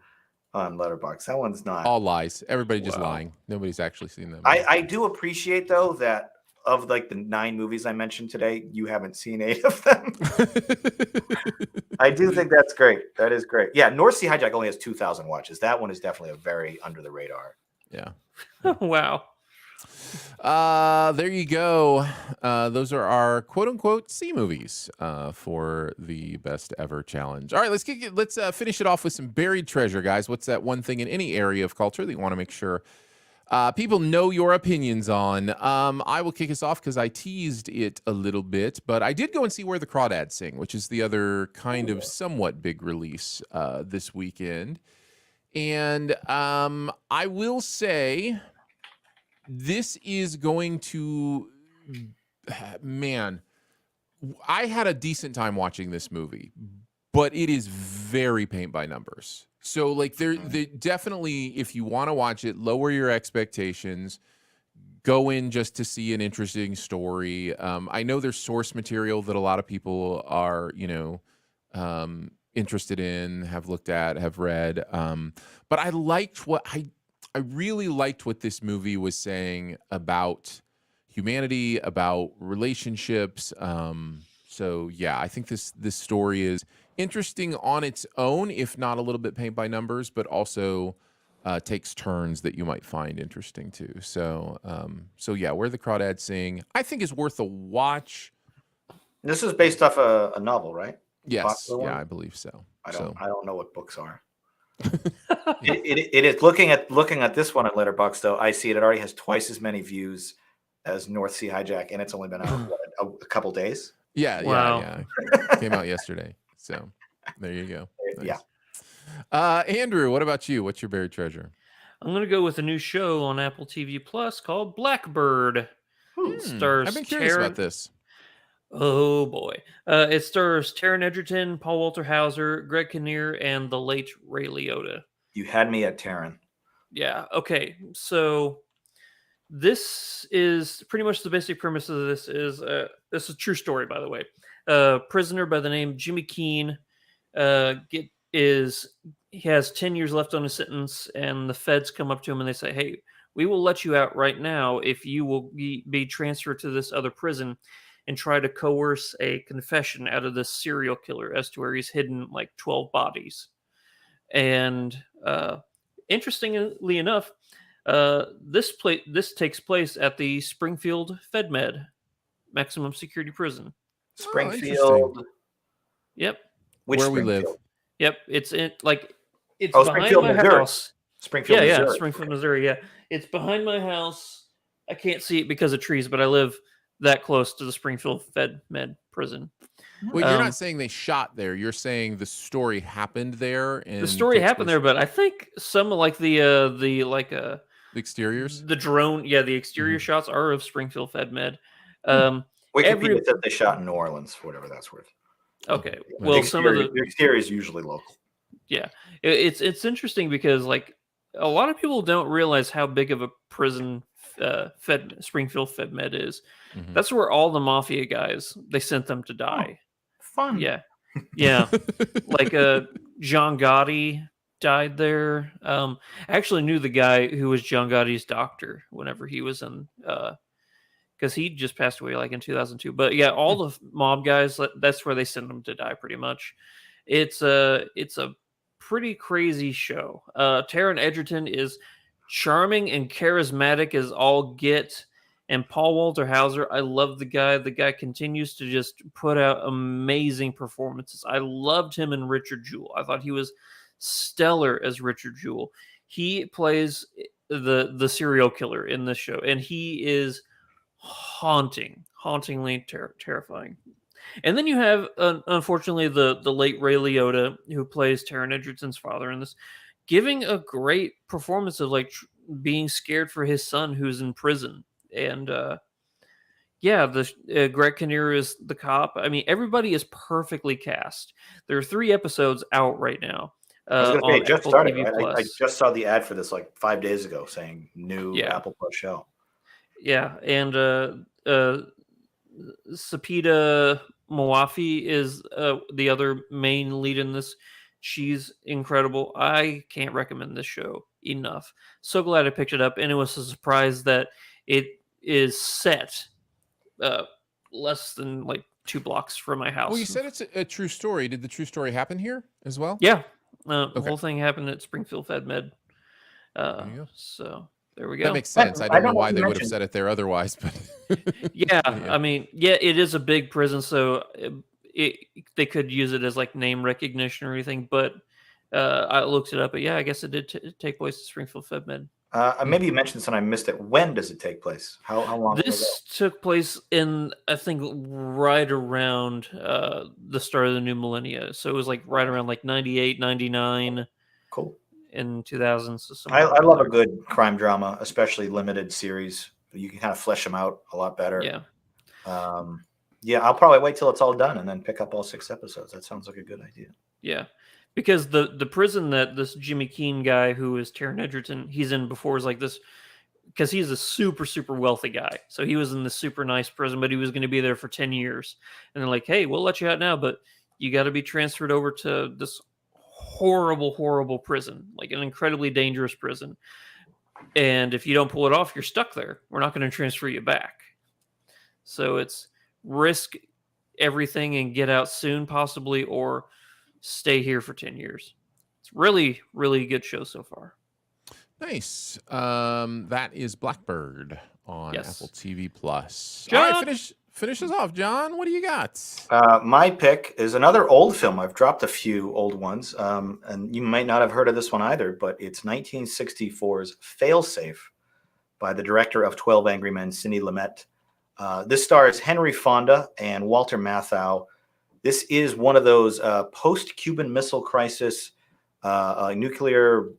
Letterboxd. That one's not all lies. Everybody just lying. Nobody's actually seen them. I do appreciate though that of like the 9 movies I mentioned today, you haven't seen 8 of them. I do think that's great. That is great. Yeah, North Sea Hijack only has 2,000 watches. That one is definitely a very under the radar. Yeah. Wow. There you go. Those are our quote unquote C movies for the best ever challenge. All right, let's finish it off with some buried treasure, guys. What's that one thing in any area of culture that you want to make sure people know your opinions on? I will kick us off because I teased it a little bit, but I did go and see Where the Crawdads Sing, which is the other kind of somewhat big release this weekend. And I will say, this is going to, man, I had a decent time watching this movie, but it is very paint by numbers. So like they definitely, if you want to watch it, lower your expectations, go in just to see an interesting story. I know there's source material that a lot of people are, interested in, have looked at, have read. But I liked I really liked what this movie was saying about humanity, about relationships. So yeah, I think this story is interesting on its own, if not a little bit paint by numbers, but also takes turns that you might find interesting too. So yeah, Where the Crawdads Sing, I think is worth a watch. This is based off a novel, right? Yes, yeah, I believe so. I don't know what books are. It is looking at this one on Letterboxd though. I see it already has twice as many views as North Sea Hijack, and it's only been out a couple days. Yeah, wow. Yeah. Came out yesterday. So there you go. Nice. Yeah. Andrew, what about you? What's your buried treasure? I'm going to go with a new show on Apple TV Plus called Blackbird. It stars I've been curious about this. Oh boy. It stars Taron Egerton, Paul Walter Hauser, Greg Kinnear, and the late Ray Liotta. You had me at Taron. Yeah. Okay. So this is pretty much the basic premise of this is this is a true story, by the way. A prisoner by the name Jimmy Keene he has 10 years left on his sentence, and the feds come up to him and they say, "Hey, we will let you out right now if you will be transferred to this other prison and try to coerce a confession out of this serial killer as to where he's hidden like 12 bodies." And interestingly enough, this takes place at the Springfield FedMed maximum security prison. Springfield. Yep. Where we live. Yep. It's behind Springfield, my Missouri. house. Springfield, Missouri. Yeah, Springfield, Missouri. Yeah, it's behind my house. I can't see it because of trees, but I live that close to the Springfield FedMed prison. Well, you're not saying they shot there. You're saying the story happened there. And the story happened there, but I think some like the exteriors, the drone, the exterior shots are of Springfield FedMed. Wikipedia says they shot in New Orleans, for whatever that's worth. Okay, well, some of the exterior is usually local. Yeah, it's interesting because like a lot of people don't realize how big of a prison Springfield Fed Med is. Mhm. That's where all the mafia guys, they sent them to die. Fun. Yeah. Yeah. Like John Gotti died there. I actually knew the guy who was John Gotti's doctor whenever he was in because he just passed away like in 2002. But yeah, all the mob guys, that's where they send them to die pretty much. It's a pretty crazy show. Taron Egerton is charming and charismatic as all get. And Paul Walter Hauser, I love the guy. The guy continues to just put out amazing performances. I loved him in Richard Jewell. I thought he was stellar as Richard Jewell. He plays the serial killer in this show, and he is hauntingly terrifying. And then you have, unfortunately, the late Ray Liotta, who plays Taron Egerton's father in this, giving a great performance of like being scared for his son who's in prison. And Greg Kinnear is the cop. I mean, everybody is perfectly cast. There are 3 episodes out right now. I was going to say, it just Apple started. TV Right? I Plus. just saw the ad for this like 5 days ago saying new Apple Plus show. Yeah, and Sapita Moafi is the other main lead in this. She's incredible. I can't recommend this show enough. So glad I picked it up, and it was a surprise that it is set less than like 2 blocks from my house. Well, you said it's a true story. Did the true story happen here as well? Yeah. The whole thing happened at Springfield Fed Med. There you go. So there we go. That makes sense. I don't know why they would have said it there otherwise, but yeah, I mean, yeah, it is a big prison, so they could use it as like name recognition or anything. But I looked it up, but yeah, I guess it did take place at Springfield Fed Med. Maybe you mentioned this and I missed it. When does it take place? How long? This took place in, I think, right around the start of the new millennia. So it was like right around like 98, 99. Cool. In 2000. So I love a good crime drama, especially limited series. You can kind of flesh them out a lot better. Yeah. I'll probably wait till it's all done and then pick up all 6 episodes. That sounds like a good idea. Yeah. Because the prison that this Jimmy Keene guy who is Taron Egerton, he's in before is like this, because he's a super, super wealthy guy. So he was in this super nice prison, but he was going to be there for 10 years. And they're like, hey, we'll let you out now, but you got to be transferred over to this horrible prison, like an incredibly dangerous prison. And if you don't pull it off, you're stuck there. We're not going to transfer you back. So it's risk everything and get out soon, possibly, or stay here for 10 years. It's really, really good show so far. Nice. That is Blackbird on Apple TV Plus. John? All right, finish us off, John. What do you got? My pick is another old film. I've dropped a few old ones, and you might not have heard of this one either, but it's 1964's Failsafe by the director of 12 Angry Men, Sidney Lumet. This stars Henry Fonda and Walter Matthau. This is one of those post-Cuban Missile Crisis nuclear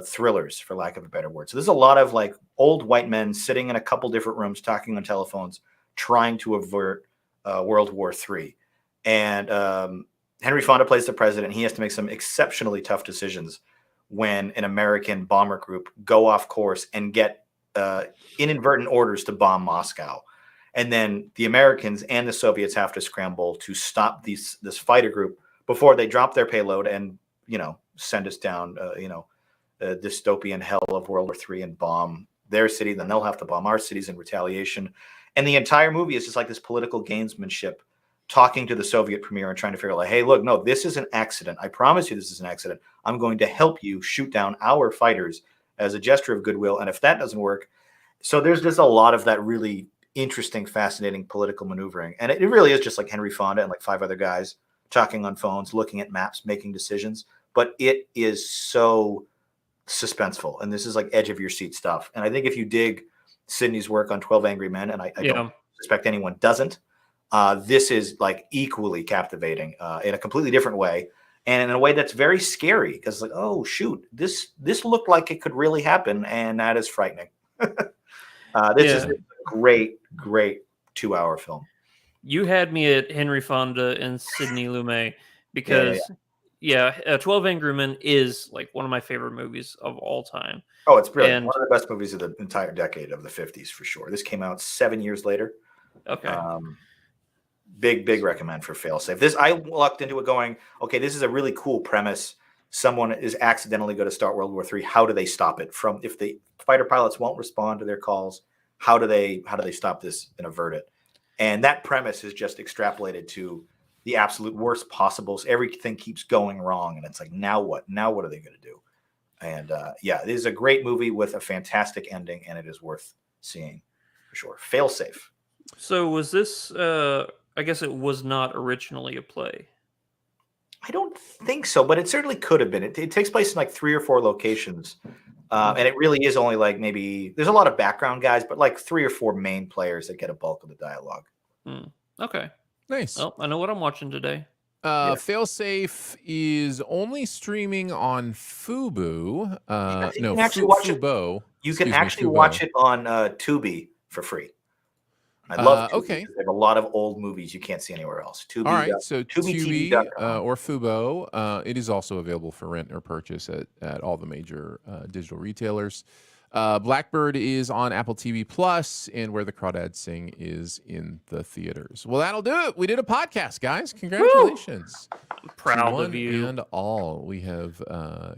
thrillers, for lack of a better word. So there's a lot of like old white men sitting in a couple different rooms talking on telephones, trying to avert World War III. And Henry Fonda plays the president. He has to make some exceptionally tough decisions when an American bomber group go off course and get inadvertent orders to bomb Moscow. And then the Americans and the Soviets have to scramble to stop this fighter group before they drop their payload and, send us down, the dystopian hell of World War III and bomb their city. Then they'll have to bomb our cities in retaliation. And the entire movie is just like this political gamesmanship, talking to the Soviet premier and trying to figure out, like, hey, look, no, this is an accident. I promise you this is an accident. I'm going to help you shoot down our fighters as a gesture of goodwill. And if that doesn't work, so there's just a lot of that really interesting, fascinating political maneuvering. And it really is just like Henry Fonda and like 5 other guys talking on phones, looking at maps, making decisions. But it is so suspenseful. And this is like edge of your seat stuff. And I think if you dig Sidney's work on 12 Angry Men, and I don't suspect anyone doesn't, this is like equally captivating in a completely different way, and in a way that's very scary, because like, oh shoot, this looked like it could really happen, and that is frightening. This is a great 2-hour film. You had me at Henry Fonda and Sidney Lumet because yeah, 12 Angry Men is like one of my favorite movies of all time. Oh, it's brilliant. And One of the best movies of the entire decade of the 50s for sure. This came out 7 years later. okay, Big recommend for Failsafe. This I walked into it going, okay, this is a really cool premise. Someone is accidentally going to start World War III. How do they stop it? From if the fighter pilots won't respond to their calls, how do they stop this and avert it? And that premise is just extrapolated to the absolute worst possible. Everything keeps going wrong, and it's like, now what? Now what are they going to do? And yeah, it is a great movie with a fantastic ending, and it is worth seeing for sure. Failsafe. so was this? I guess it was not originally a play. I don't think so, but it certainly could have been. It takes place in like 3 or 4 locations, and it really is only like maybe there's a lot of background guys, but like 3 or 4 main players that get a bulk of the dialogue. Okay, Nice. well, I know what I'm watching today. Failsafe is only streaming on Fubo. You No, can actually watch it. Fubo. You can Excuse me, actually Fubo. watch it on Tubi for free. I love Tubi. okay. They have a lot of old movies you can't see anywhere else. Tubi. All right, so Tubi TubiTV.com. or Fubo. It is also available for rent or purchase at all the major digital retailers. Blackbird is on Apple TV Plus, and Where the Crawdads Sing is in the theaters. Well, that'll do it. We did a podcast, guys. Congratulations. I'm proud To of one you. and all. We have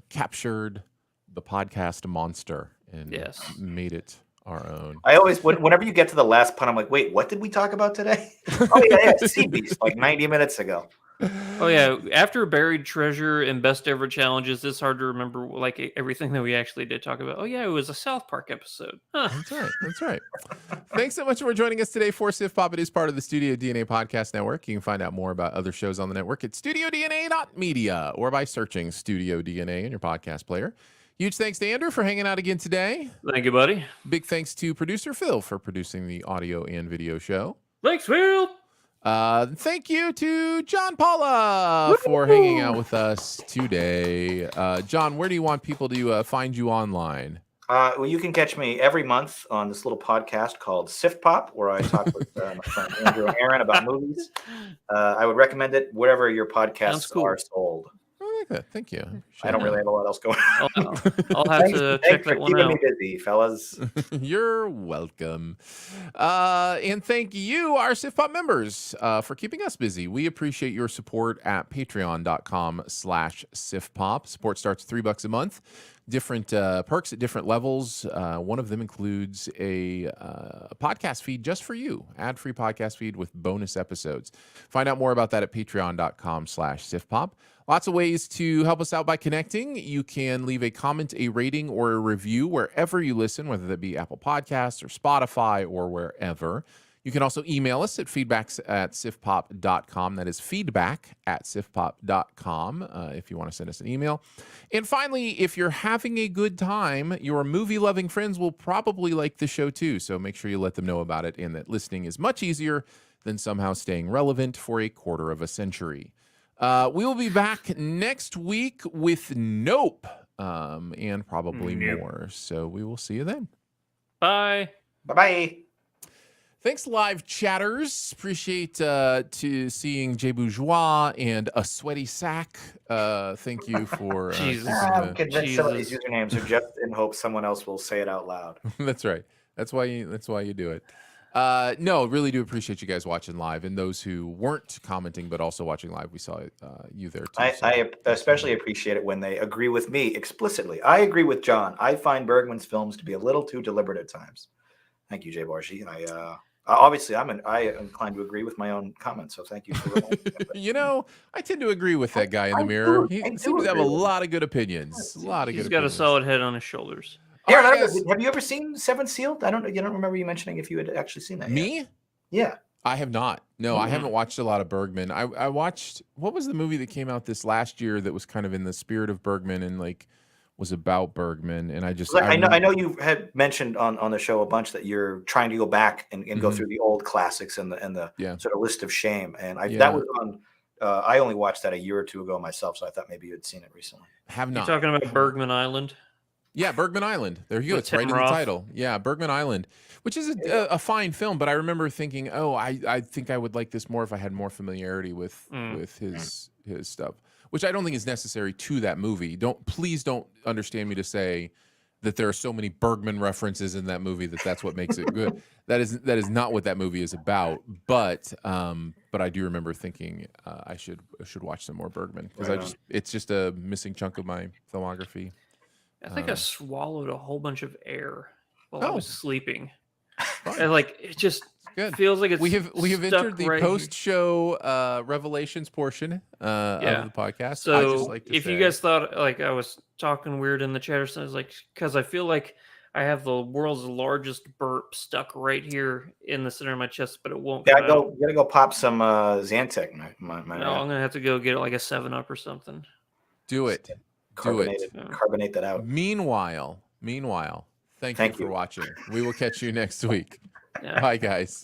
captured the podcast monster and Yes. made it our own. I always, whenever you get to the last pun, I'm like, wait, what did we talk about today? Oh yeah, Sea Beast, like 90 minutes ago. Oh yeah, after Buried Treasure and Best Ever Challenges, it's hard to remember like everything that we actually did talk about. Oh yeah, it was a South Park episode. Huh. That's right. That's right. Thanks so much for joining us today for Sif Pop. It is part of the Studio DNA Podcast Network. You can find out more about other shows on the network at studiodna.media or by searching Studio DNA in your podcast player. Huge thanks to Andrew for hanging out again today. Thank you, buddy. Big thanks to producer Phil for producing the audio and video show. Thanks, Phil. Thank you to John Paula for hanging out with us today. John, where do you want people to find you online? Well, you can catch me every month on this little podcast called Sif Pop, where I talk with my friend Andrew and Aaron about movies. I would recommend it wherever your podcasts are sold. I like that. Thank you. I don't really have a lot else going on. I'll have to check that one out. Thanks for keeping me busy, fellas. You're welcome. And thank you, our Sif Pop members, for keeping us busy. We appreciate your support at patreon.com/SifPop. Support starts $3 a month. Different perks at different levels. One of them includes a podcast feed just for you, ad-free podcast feed with bonus episodes. Find out more about that at patreon.com/SifPop. Lots of ways to help us out by connecting. You can leave a comment, a rating, or a review wherever you listen, whether that be Apple Podcasts or Spotify or wherever. You can also email us at feedback@sifpop.com. That is feedback@sifpop.com if you want to send us an email. And finally, if you're having a good time, your movie-loving friends will probably like the show too. So make sure you let them know about it and that listening is much easier than somehow staying relevant for a quarter of a century. We will be back next week with Nope and probably more. So we will see you then. Bye. Bye-bye. Thanks, live chatters. Appreciate to seeing Jay Bourgeois and a sweaty sack. Thank you for. Jesus. I'm convinced some of these usernames are just in hopes someone else will say it out loud. That's right. That's why you do it. No, really do appreciate you guys watching live, and those who weren't commenting but also watching live. We saw you there too. I especially appreciate it when they agree with me explicitly. I agree with John. I find Bergman's films to be a little too deliberate at times. Thank you, Jay Barshi. Obviously, I am inclined to agree with my own comments, so thank you for reminding me. I tend to agree with that guy in the mirror. He seems to have a lot of good opinions. He's got a solid head on his shoulders. Aaron, have you ever seen Seven Sealed? You don't remember you mentioning if you had actually seen that. Me? Yet. Yeah. I have not. No, I haven't watched a lot of Bergman. I watched, what was the movie that came out this last year that was kind of in the spirit of Bergman and was about Bergman, and I know you had mentioned on the show a bunch that you're trying to go back and go through the old classics and the sort of list of shame, and that was on. I only watched that a year or two ago myself, so I thought maybe you had seen it recently. Have not. You're talking about Bergman Island? Yeah, Bergman Island. There you go. With It's right Tim in the Roth. title. Yeah, Bergman Island, which is a fine film. But I remember thinking, oh, I think I would like this more if I had more familiarity with his stuff, which I don't think is necessary to that movie. Please don't understand me to say that there are so many Bergman references in that movie that's what makes it good. That is not what that movie is about. But I do remember thinking I should watch some more Bergman because it's just a missing chunk of my filmography. I think I swallowed a whole bunch of air while I Oh. was sleeping. Fun. And like it just Good. feels like it's we have entered the right here. post-show revelations portion of the podcast. So I just like to if you say- guys thought like I was talking weird in the chat or something, it's like because I feel like I have the world's largest burp stuck right here in the center of my chest, but it won't. Yeah, come out. you gotta go pop some Zantac. No, I'm gonna have to go get like a 7-Up or something. do it. Carbonate that out. Meanwhile, thank you for watching. We will catch you next week. Yeah. Bye, guys.